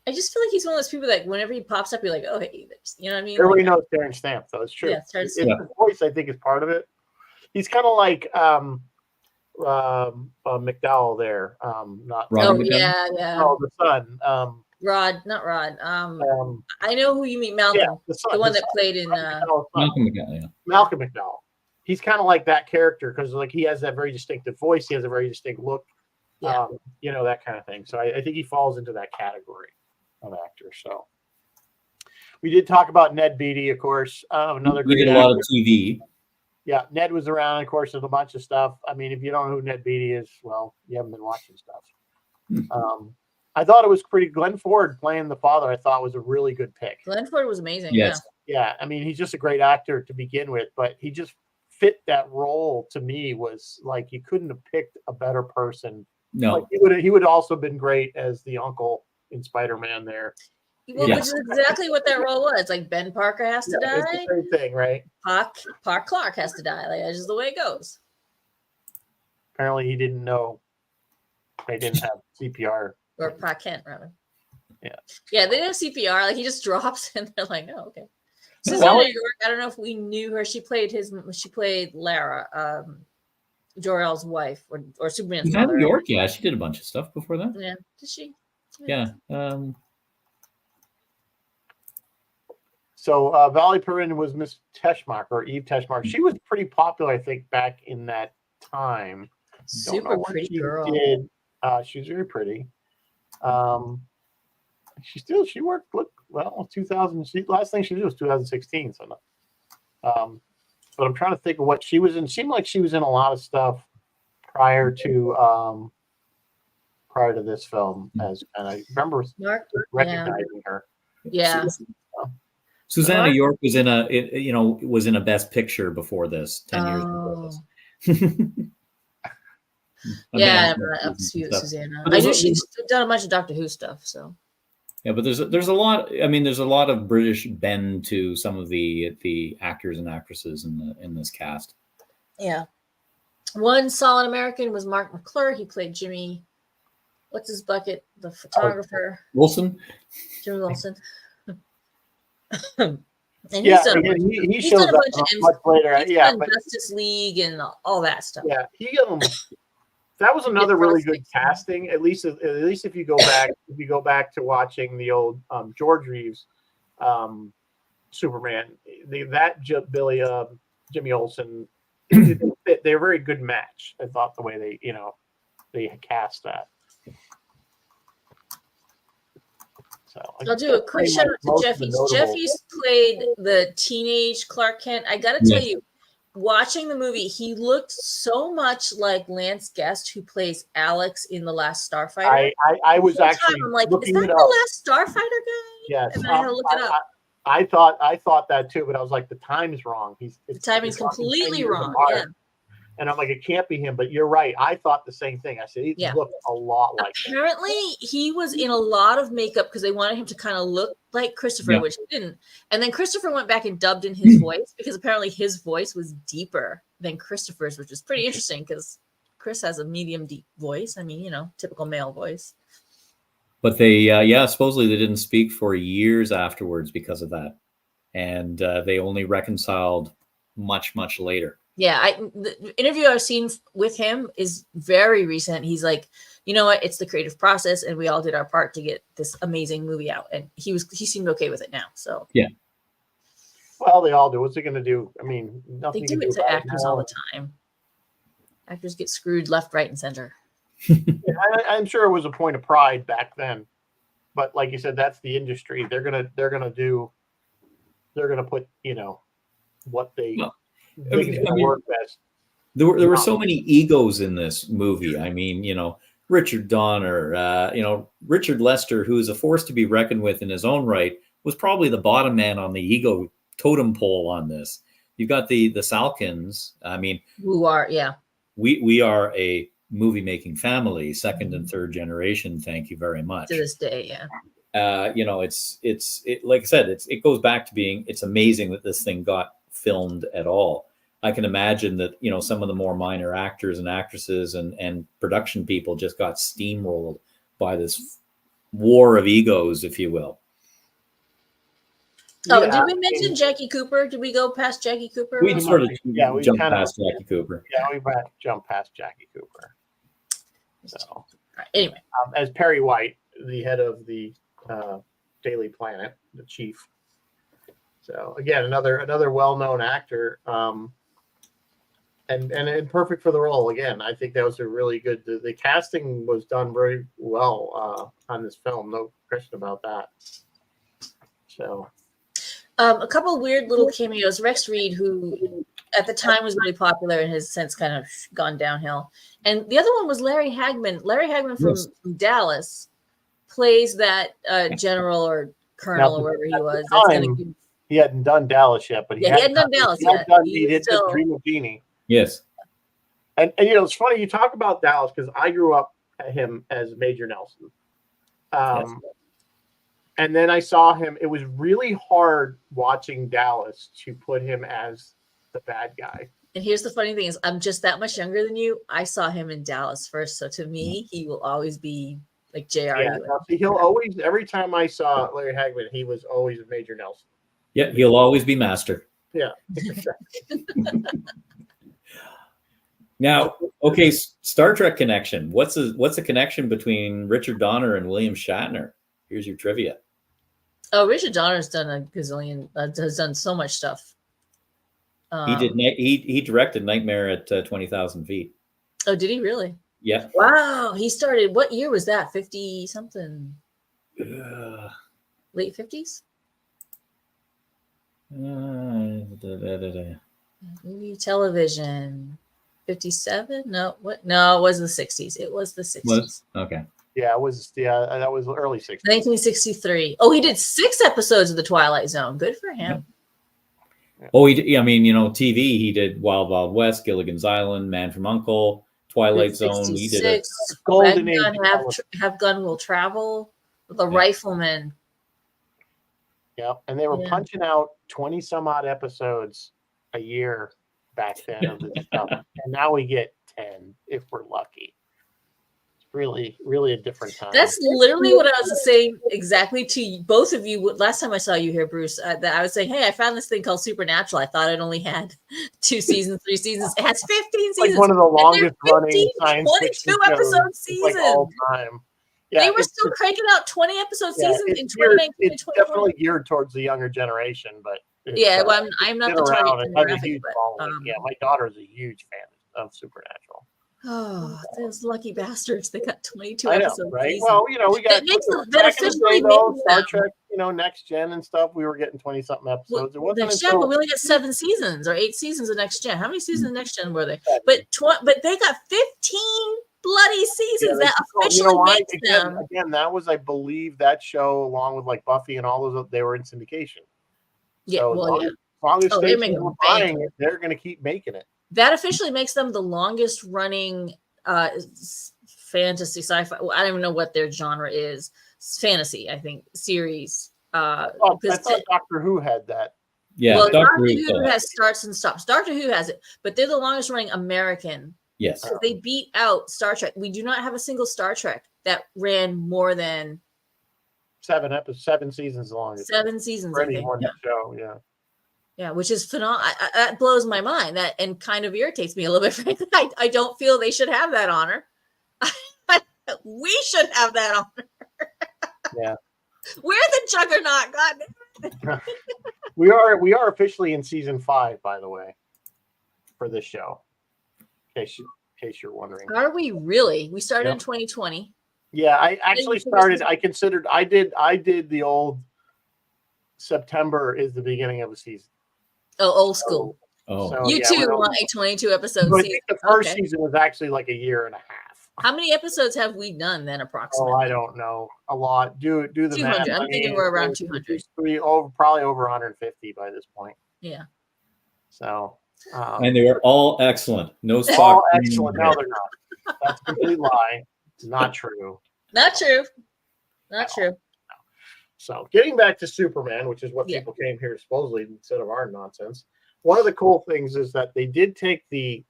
I just feel like he's one of those people that whenever he pops up, you're like, oh, hey, you know what I mean? Everybody knows Terrence Stamp, though. It's true. Yeah, Terrence His Stamp. voice, I think, is part of it. He's kind of like McDowell there. Not Rod yeah. Oh, the son. Not Rod. I know who you mean, Malcolm. Yeah, the one that played in Malcolm McDowell. Yeah. Malcolm McDowell. He's kind of like that character because like he has that very distinctive voice. He has a very distinct look. Yeah. That kind of thing. So I think he falls into that category of actor. So we did talk about Ned Beatty, of course. Another great did a lot of TV. Yeah, Ned was around, of course, with a bunch of stuff. I mean, if you don't know who Ned Beatty is, well, you haven't been watching stuff. I thought it was pretty. Glenn Ford playing the father, I thought was a really good pick. Glenn Ford was amazing. Yes. Yeah. I mean, he's just a great actor to begin with, but he just fit that role to me. Was like you couldn't have picked a better person. No, like, he would also been great as the uncle in Spider-Man there. Well, which is exactly what that role was. Like Ben Parker has to die. It's the same thing, right? Park Clark has to die. Like that's just the way it goes. Apparently, he didn't know they didn't have CPR. Or Park Kent, rather. Yeah. Yeah, they didn't have CPR. Like he just drops, and they're like, "Oh, okay." Susanna York. I don't know if we knew her. She played Lara, Jor-El's wife, or Superman's mother. New York, yeah, she did a bunch of stuff before that. Yeah, did she? Yeah. So Valerie Perrin was Miss Teschmacher, or Eve Teschmacher. She was pretty popular, I think, back in that time. Super pretty girl. She was very pretty. She worked. Well, 2000. Last thing she did was 2016. So, but I'm trying to think of what she was in. It seemed like she was in a lot of stuff prior to this film. And I remember recognizing her. Yeah. Susanna York was in a Best Picture before this 10 years before this. Yeah, I'm Susanna. I knew she's done a bunch of Doctor Who stuff. So yeah, but there's a lot. I mean, there's a lot of British bend to some of the actors and actresses in this cast. Yeah, one solid American was Mark McClure. He played Jimmy. What's his bucket? The photographer. Wilson. Jimmy Wilson. And he shows up much later. But Justice League and all that stuff. Yeah, that was another really good casting. At least if you go back to watching the old George Reeves Superman, Jimmy Olsen, they're a very good match. I thought the way they cast that. So I'll do a quick shout out to Jeffy. Jeffy's played the teenage Clark Kent. I got to tell you, watching the movie, he looked so much like Lance Guest, who plays Alex in The Last Starfighter. I was actually I'm like, is that the Last Starfighter guy? Yes. And I had to look it up. I thought that too, but I was like, the time's wrong. The timing's completely wrong. Yeah. And I'm like, it can't be him, but you're right. I thought the same thing. I said, he looked a lot like Apparently, he was in a lot of makeup because they wanted him to kind of look like Christopher, which he didn't. And then Christopher went back and dubbed in his voice because apparently his voice was deeper than Christopher's, which is pretty interesting because Chris has a medium deep voice. I mean, typical male voice. But they, supposedly they didn't speak for years afterwards because of that. And they only reconciled much, much later. Yeah, the interview I've seen with him is very recent. He's like, you know what? It's the creative process, and we all did our part to get this amazing movie out. And he seemed okay with it now. So yeah. Well, they all do. What's he going to do? I mean, nothing. They do it to actors all the time. Actors get screwed left, right, and center. I'm sure it was a point of pride back then, but like you said, that's the industry. They're gonna put what they. Work best. There were so many egos in this movie. I mean, Richard Donner, Richard Lester, who is a force to be reckoned with in his own right, was probably the bottom man on the ego totem pole on this. You've got the Salkins. I mean, who are we are a movie making family, second and third generation. Thank you very much. To this day, yeah. It like I said, it goes back to being, it's amazing that this thing got filmed at all. I can imagine that, some of the more minor actors and actresses and production people just got steamrolled by this war of egos, if you will. Oh, did we mention Jackie Cooper? Did we go past Jackie Cooper? We sort of we jumped past Jackie Cooper. Yeah, we jumped past Jackie Cooper. So, anyway, as Perry White, the head of the Daily Planet, the chief. So again, another well-known actor, and perfect for the role. Again, I think that was a really good. The casting was done very well on this film. No question about that. So, a couple of weird little cameos. Rex Reed, who at the time was really popular and has since kind of gone downhill. And the other one was Larry Hagman. Larry Hagman from Dallas plays that general or colonel or wherever he was. He hadn't done Dallas yet, but he hadn't done Dallas yet. He did Dream of Jeannie. Yes. And it's funny you talk about Dallas because I grew up at him as Major Nelson. Yes. And then I saw him. It was really hard watching Dallas to put him as the bad guy. And here's the funny thing is I'm just that much younger than you. I saw him in Dallas first. So to me, he will always be like JR. Yeah, he'll always, every time I saw Larry Hagman, he was always Major Nelson. Yeah, he'll always be Master. Yeah. Now, okay, Star Trek connection. What's the connection between Richard Donner and William Shatner? Here's your trivia. Oh, Richard Donner's done a gazillion. Has done so much stuff. He directed Nightmare at 20,000 Feet. Oh, did he really? Yeah. Wow, he started. What year was that? 50 something. Late 50s. Movie television. 57? No, what? No, it was the 60s. It was the 60s. Okay. Yeah, it was. Yeah, that was early 60s. 1963. Oh, he did 6 episodes of The Twilight Zone. Good for him. Yeah. Oh, TV. He did Wild Wild West, Gilligan's Island, Man from U.N.C.L.E., Twilight Zone. He did a Golden Age. Have Gun Will Travel. The Rifleman. Yeah, and they were punching out 20 some odd episodes a year back then of this stuff, and now we get 10 if we're lucky. It's really, really a different time. That's literally what I was saying exactly to both of you. Last time I saw you here, Bruce, that I was saying, hey, I found this thing called Supernatural. I thought it only had 2 seasons, 3 seasons. It has 15 seasons. Like one of the longest running science 22 episode seasons. Like all time. Yeah, they were still cranking out 20 episode seasons in 2019. It's definitely geared towards the younger generation, but well, I'm not the target demographic. Yeah, my daughter's a huge fan of Supernatural. Oh, those lucky bastards! They got 22 I know, episodes. Right? Season. Well, we got that officially Star Trek, Next Gen and stuff. We were getting 20 something episodes. Well, Next Gen, but we only got 7 seasons or 8 seasons of Next Gen. How many seasons of Next Gen were they? 7. But they got 15 bloody seasons that officially makes them. Again, that was, I believe, that show along with like Buffy and all those. They were in syndication. Yeah, so as long as they're buying it, they're going to keep making it. That officially makes them the longest running fantasy sci-fi. Well, I don't even know what their genre is. It's fantasy, I think, series. I thought Doctor Who had that. Yeah, well, Doctor Who has starts and stops. Doctor Who has it, but they're the longest running American. Yes. They beat out Star Trek. We do not have a single Star Trek that ran more than 7 seasons long. 7 seasons. For any one show, yeah. Yeah, which is phenomenal. That blows my mind. That and kind of irritates me a little bit. Frankly, I don't feel they should have that honor. We should have that honor. Yeah, we're the juggernaut. God. we are officially in season 5, by the way, for this show. In case you're wondering. Are we really? We started in 2020. Yeah, I actually started. I did the old September is the beginning of a season. Oh, old school. So, you too want a 22 episode season. I think the first season was actually like a year and a half. How many episodes have we done then, approximately? Oh, I don't know. A lot. Do the 200. math. I'm thinking we're around 200. Probably over 150 by this point. Yeah. So And they were all excellent. No all Spock. excellent. No, they're not. That's a complete lie. Not true. Not true. Not true. So getting back to Superman, which is what Yeah. people came here supposedly instead of our nonsense. One of the cool things is that they did take the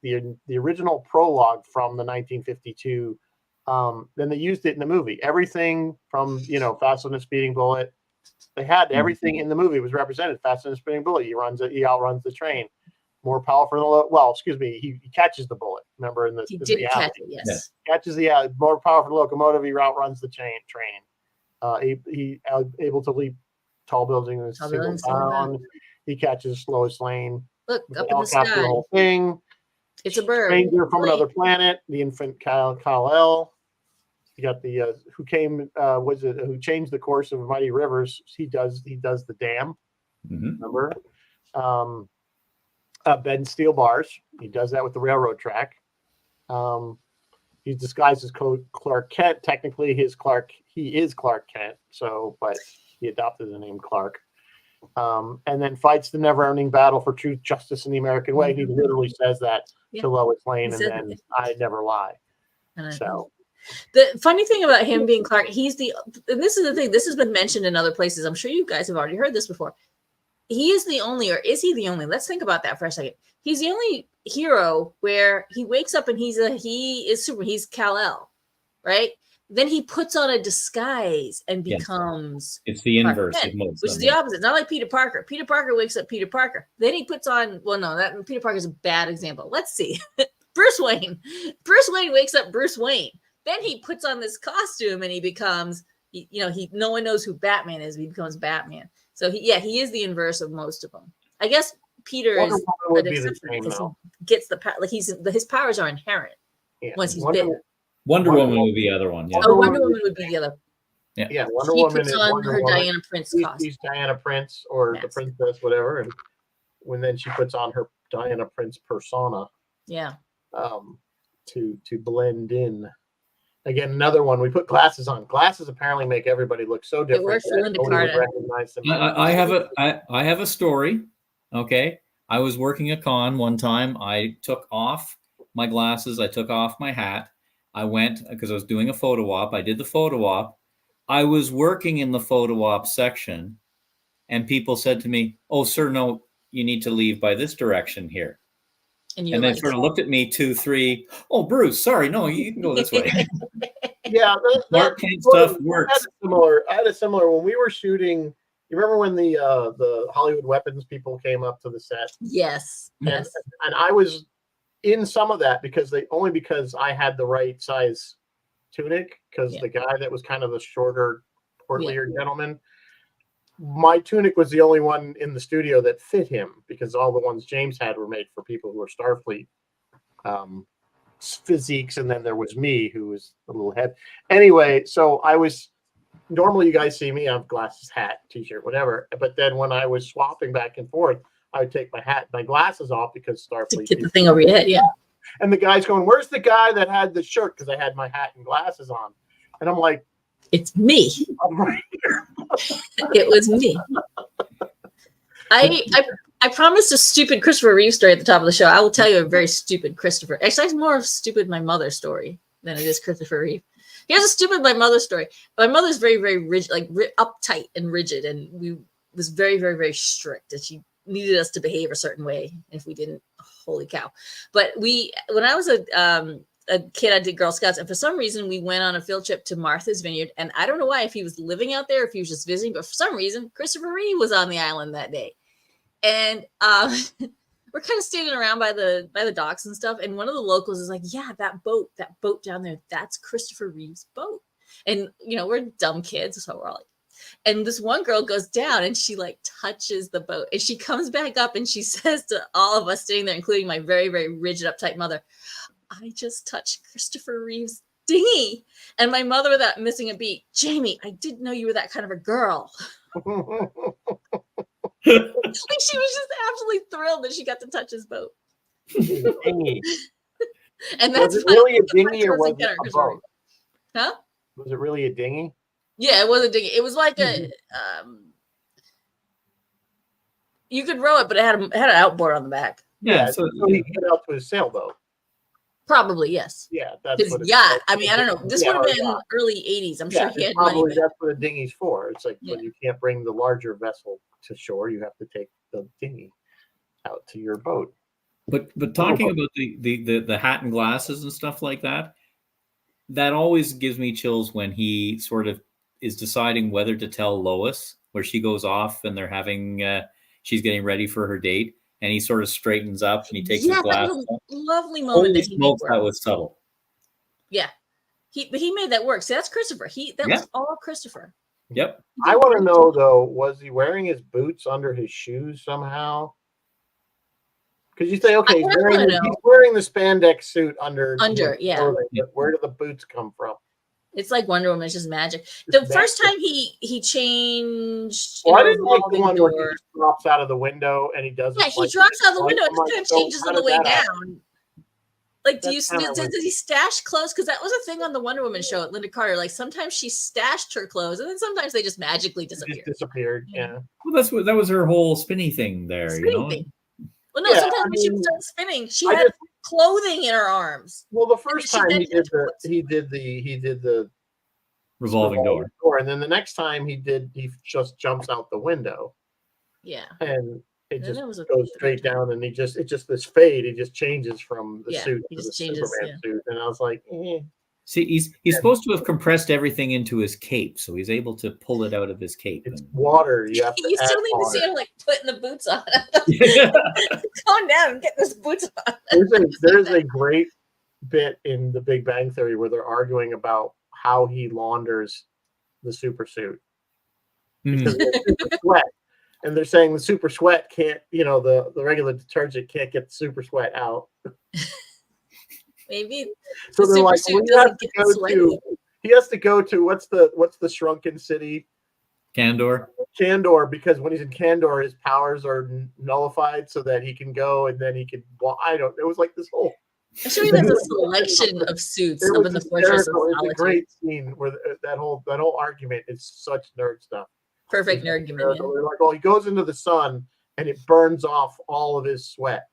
original prologue from the 1952. Then they used it in the movie. Everything from Faster Than a Speeding Bullet. They had everything in the movie was represented. Faster Than a Speeding Bullet. He outruns the train. More powerful than well, excuse me. He catches the bullet. Remember He did the catch alley. it. Yes. Catches the alley. More powerful than locomotive. He outruns the train. He able to leap tall buildings in a single bound. He catches Lois Lane. Look with up the in the sky. helicopter, the whole thing. It's a bird. Stranger from another planet. The infant Kal-El. You got the who came who changed the course of mighty rivers. He does the dam. Remember, Ben Steel bars. He does that with the railroad track. He's disguised as Clark Kent. Technically, he is Clark Kent. So, but he adopted the name Clark. And then fights the never-ending battle for truth, justice, and the American way. He literally says that to Lois Lane, and then I never lie. So. The funny thing about him being Clark, and this is the thing, this has been mentioned in other places. I'm sure you guys have already heard this before. He is the only, or is he the only? Let's think about that for a second. He's the only hero where he wakes up and he is super. He's Kal-El, right? Then he puts on a disguise and becomes. It's the inverse of most, which is the opposite. It's not like Peter Parker. Peter Parker wakes up Peter Parker. Then he puts on. Well, no, that Peter Parker is a bad example. Let's see. Bruce Wayne. Bruce Wayne wakes up Bruce Wayne. Then he puts on this costume and he becomes. No one knows who Batman is. But he becomes Batman. So he is the inverse of most of them. I guess Peter is would be the same, though. Gets the power. Like his powers are inherent once he's bitten. Wonder Woman would be the other one. Yeah. Wonder Woman would be the other. Yeah, Wonder She Woman puts is on Wonder her Woman. Diana Prince costume. She's Diana Prince or the princess, whatever, and then she puts on her Diana Prince persona. Yeah. To blend in. Again, another one. We put glasses on. Glasses apparently make everybody look so different. It works for Linda Carter. Recognize them. I have a story. Okay, I was working a con one time. I took off my glasses. I took off my hat. I went because I was doing a photo op. I did the photo op. I was working in the photo op section, and people said to me, "Oh, sir, no, you need to leave by this direction here." And they sort of looked at me 2, 3. Oh, Bruce, sorry, no, you can go this way. Yeah, Clark Kent stuff works. I had a similar when we were shooting. You remember when the Hollywood Weapons people came up to the set? Yes. And I was in some of that because I had the right size tunic because the guy that was kind of the shorter, portlier gentleman. My tunic was the only one in the studio that fit him because all the ones James had were made for people who were Starfleet physiques, and then there was me who was a little head. Anyway, so I was normally you guys see me, I have glasses, hat, t-shirt, whatever. But then when I was swapping back and forth, I would take my hat, my glasses off because Starfleet to get the thing over your head, yeah. And the guy's going, "Where's the guy that had the shirt?" Because I had my hat and glasses on, and I'm like, "It's me. I'm right here." It was me. I promised a stupid Christopher Reeves story at the top of the show. I will tell you a very stupid Christopher. Actually, it's more of stupid my mother story than it is Christopher Reeve. He has a stupid my mother story. My mother's very, very rigid, like uptight and rigid, and we was very, very, very strict. And she needed us to behave a certain way. If we didn't, holy cow! But when I was a kid, I did Girl Scouts, and for some reason, we went on a field trip to Martha's Vineyard. And I don't know why, if he was living out there, if he was just visiting, but for some reason, Christopher Reeve was on the island that day. And we're kind of standing around by the docks and stuff. And one of the locals is like, "Yeah, that boat down there, that's Christopher Reeve's boat." And, we're dumb kids. So we're all like, and this one girl goes down and she like touches the boat. And she comes back up and she says to all of us sitting there, including my very, very rigid, uptight mother, "I just touched Christopher Reeve's dinghy." And my mother, without missing a beat, "Jamie, I didn't know you were that kind of a girl." Like she was just absolutely thrilled that she got to touch his boat. Dinghy. And that's was it really a dinghy or was it a boat? Reeve. Huh? Was it really a dinghy? Yeah, it was a dinghy. It was like a you could row it, but it had an outboard on the back. Yeah, so he can get out to his sailboat. Probably, yes. Yeah, that's His what it's yacht. like. I mean, I don't know. This would have or been yacht. early 80s. I'm sure he it's had money. probably But that's what a dinghy's for. It's like when Yeah. you can't bring the larger vessel to shore, you have to take the dinghy out to your boat. But talking about the hat and glasses and stuff like that, that always gives me chills when he sort of is deciding whether to tell Lois, where she goes off and they're having she's getting ready for her date, and he sort of straightens up and he takes his that glasses was a off. lovely moment Holy that he made smokes, work. that was subtle. Yeah. He made that work. See, that's Christopher. That was all Christopher. Yep. I want to know though, was he wearing his boots under his shoes somehow? Because you say, okay, he's wearing the spandex suit under, yeah. clothing, but where do the boots come from? It's like Wonder Woman. It's just magic. The first time he changed. Well, I didn't like the one where he just drops out of the window and he does it. Yeah, he drops out of the window. It just kind of changes on the way down. Like, does he stash clothes? Because that was a thing on the Wonder Woman show at Linda Carter. Like, sometimes she stashed her clothes, and then sometimes they just magically disappeared. Yeah. Well, that was her whole spinny thing there. Thing. Well, no, sometimes when she was done spinning, she had clothing in her arms. Well, the first time he did the revolving door, and then the next time he just jumps out the window. Yeah, and it just goes straight down, and it's just this fade. He just changes from the suit to the Superman suit, and I was like, eh. See, he's supposed to have compressed everything into his cape, so he's able to pull it out of his cape. It's water. You still need to see him like putting the boots on. Calm down and get those boots on. There's a great bit in The Big Bang Theory where they're arguing about how he launders the super suit because it's super sweat, and they're saying the super sweat can't, the regular detergent can't get the super sweat out. Maybe so they're like, well, he has to go to what's the shrunken city? Kandor, because when he's in Kandor, his powers are nullified so that he can go and then he can. Well, it was like this whole. I'm sure he has a selection of suits up in the Fortress of Solitude. It's a great scene where that whole argument is such nerd stuff. Perfect nerd argument. They're like, well, he goes into the sun and it burns off all of his sweat,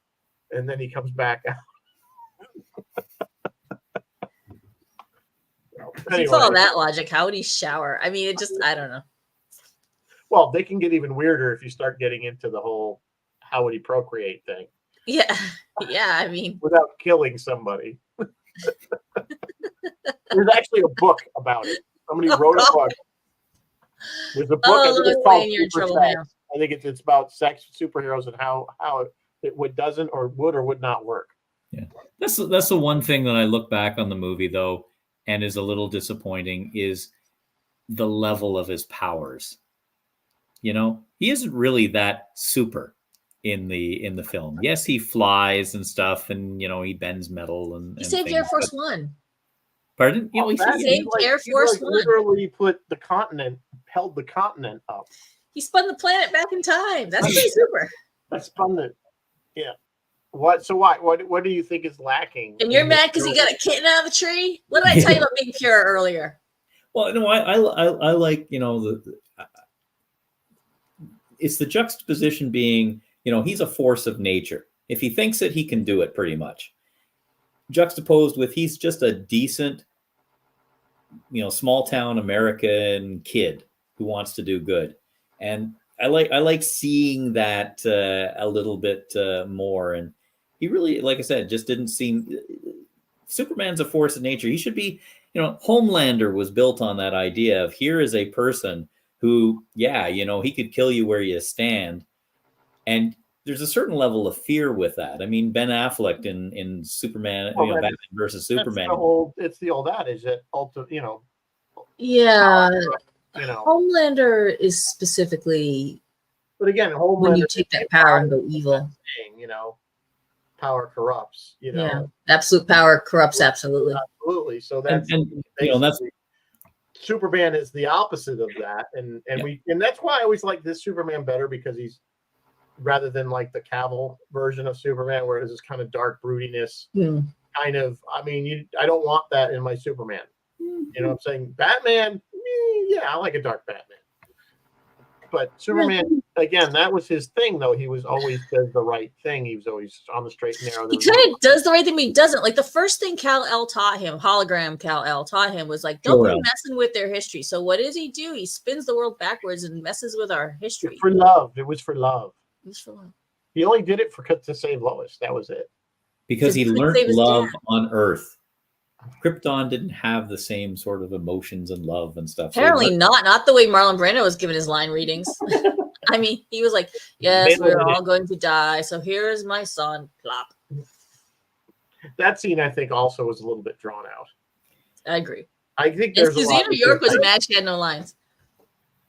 and then he comes back out. If you follow that logic, how would he shower? I mean, I don't know. Well, they can get even weirder if you start getting into the whole how would he procreate thing. Yeah. I mean, without killing somebody. There's actually a book about it. Somebody wrote a book. There's a book. I think it's called Super Sex. I think it's about sex superheroes and how it doesn't or would not work. Yeah, that's the one thing that I look back on the movie though, and is a little disappointing is the level of his powers. He isn't really that super in the film. Yes, he flies and stuff, and he bends metal and. He saved Air Force One. Pardon? He saved Air Force One. Literally held the continent up. He spun the planet back in time. That's pretty super. I spun it. Yeah. What? So what do you think is lacking? And you're mad because he got a kitten out of the tree? What did I tell you about being pure earlier? Well, no, I like it's the juxtaposition being he's a force of nature. If he thinks it, he can do it pretty much. Juxtaposed with he's just a decent, small town American kid who wants to do good, and I like seeing that a little bit more. And he really, like I said, just didn't seem. Superman's a force of nature. He should be, Homelander was built on that idea of here is a person who, he could kill you where you stand, and there's a certain level of fear with that. I mean, Ben Affleck in Superman, Batman versus Superman. It's the old adage that Yeah. Homelander is specifically. But again, Homelander, when you take that power and go evil. Power corrupts. Yeah, absolute power corrupts. Absolutely. So that's that's Superman is the opposite of that, and that's why I always like this Superman better because he's. Rather than like the Cavill version of Superman, where it's this kind of dark broodiness, kind of. I mean, I don't want that in my Superman. You know what I'm saying? Batman, I like a dark Batman. But Superman, again, that was his thing, though. He was always does the right thing. He was always on the straight and narrow. He kind of does the right thing, but he doesn't. Like the first thing Kal-El taught him, hologram Kal-El taught him was like, don't be messing with their history. So what does he do? He spins the world backwards and messes with our history. For love. It was for love. It was for love. He only did it to save Lois. That was it. Because he learned love on Earth. Krypton didn't have the same sort of emotions and love and stuff. Apparently not the way Marlon Brando was giving his line readings. I mean, he was like, yes, we're all going to die. So here is my son. Plop. That scene, I think, also was a little bit drawn out. I agree. I think there's New York was mad. She had no lines.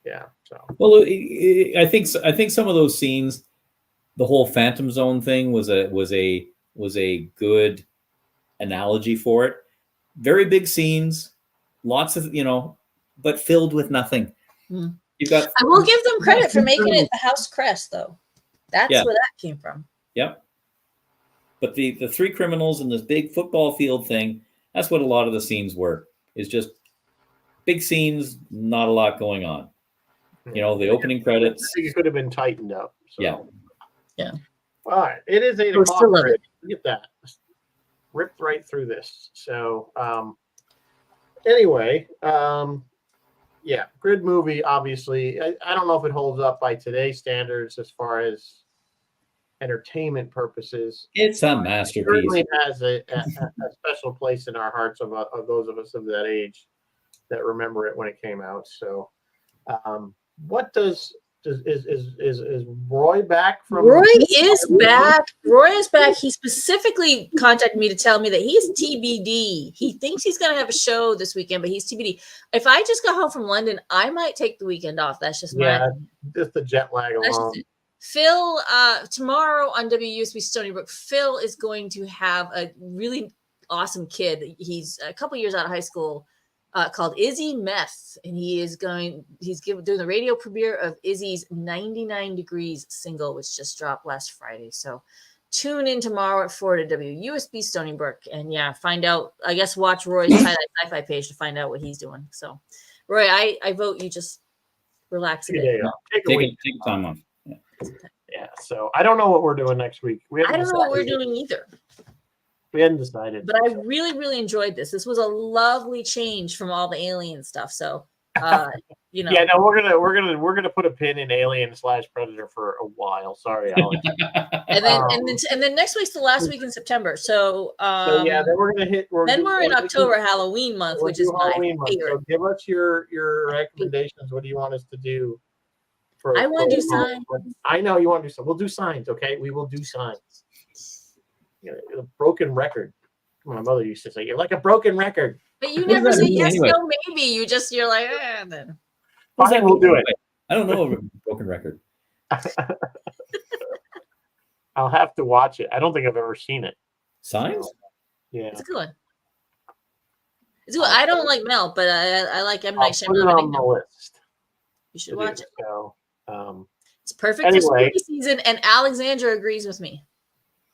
Yeah. So. Well, I think some of those scenes, the whole Phantom Zone thing was a good analogy for it. Very big scenes, lots of but filled with nothing. Mm. You've got. I will give them credit for making it the house crest, though. That's where that came from. Yep. But the three criminals and this big football field thing, that's what a lot of the scenes were. Is just big scenes, not a lot going on. The opening credits. I think it could have been tightened up. So. Yeah. All right. It is 8 o'clock. Look at that. Ripped right through this. So anyway, good movie, obviously. I don't know if it holds up by today's standards as far as entertainment purposes. It's a masterpiece. It certainly has a special place in our hearts of those of us of that age that remember it when it came out. So what is Roy back from? Roy is back. Roy is back. He specifically contacted me to tell me that he's TBD. He thinks he's going to have a show this weekend, but he's TBD. If I just got home from London, I might take the weekend off. That's just just the jet lag alone. Phil, tomorrow on WUSB Stony Brook, Phil is going to have a really awesome kid. He's a couple years out of high school. Called Izzy Meth, and he's doing the radio premiere of Izzy's 99 Degrees single, which just dropped last Friday. So tune in tomorrow at 4 to WUSB Stony Brook, and find out. I guess watch Roy's Tie-Dye Sci-Fi page to find out what he's doing. So, Roy, I vote you just relax a bit. Take time off. Yeah. So I don't know what we're doing next week. I don't know what we're doing either. We hadn't decided, but I really, really enjoyed this. This was a lovely change from all the alien stuff. So, Yeah, no, we're gonna put a pin in Alien/Predator for a while. Sorry, Alex. and then next week's the last week in September. So, then we're gonna hit. Then we're in October, Halloween month, which is Halloween my favorite. So give us your recommendations. What do you want us to do? I want to do signs. I know you want to do signs. We'll do signs. Okay, we will do signs. A broken record. My mother used to say, "You're like a broken record." But you never say yes, no, maybe. You're like, then. Fine, we'll do it. I don't know a broken record. I'll have to watch it. I don't think I've ever seen it. Signs? Yeah, it's a good one. It's good. I don't like Mel, but I like M. Night Shyamalan. Put it on the list. You should watch it. So, it's perfect for spooky season, and Alexandra agrees with me.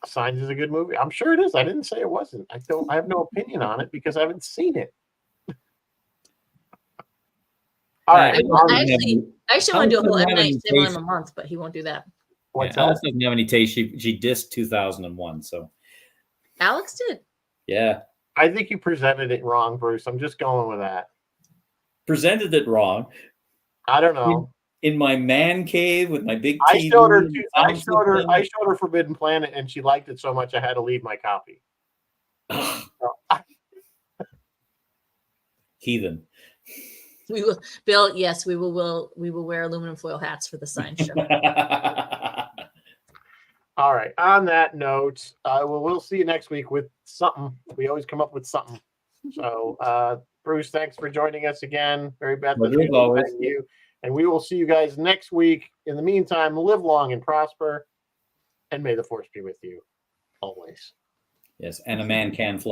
Signs is a good movie. I'm sure it is. I didn't say it wasn't. I have no opinion on it because I haven't seen it. All right. I actually want to do a whole M. Night Shyamalan a month, but he won't do that. Alex doesn't have any taste. She dissed 2001, so. Alex did. Yeah. I think you presented it wrong, Bruce. I'm just going with that. Presented it wrong. I don't know. In my man cave with my big TV. I showed her Forbidden Planet, and she liked it so much I had to leave my copy. Heathen. We will, Bill. Yes, we will wear aluminum foil hats for the sign show. All right. On that note, we'll see you next week with something. We always come up with something. So, Bruce, thanks for joining us again. Very bad. Thank you. And we will see you guys next week. In the meantime, live long and prosper, and may the force be with you always. Yes, and a man can fly.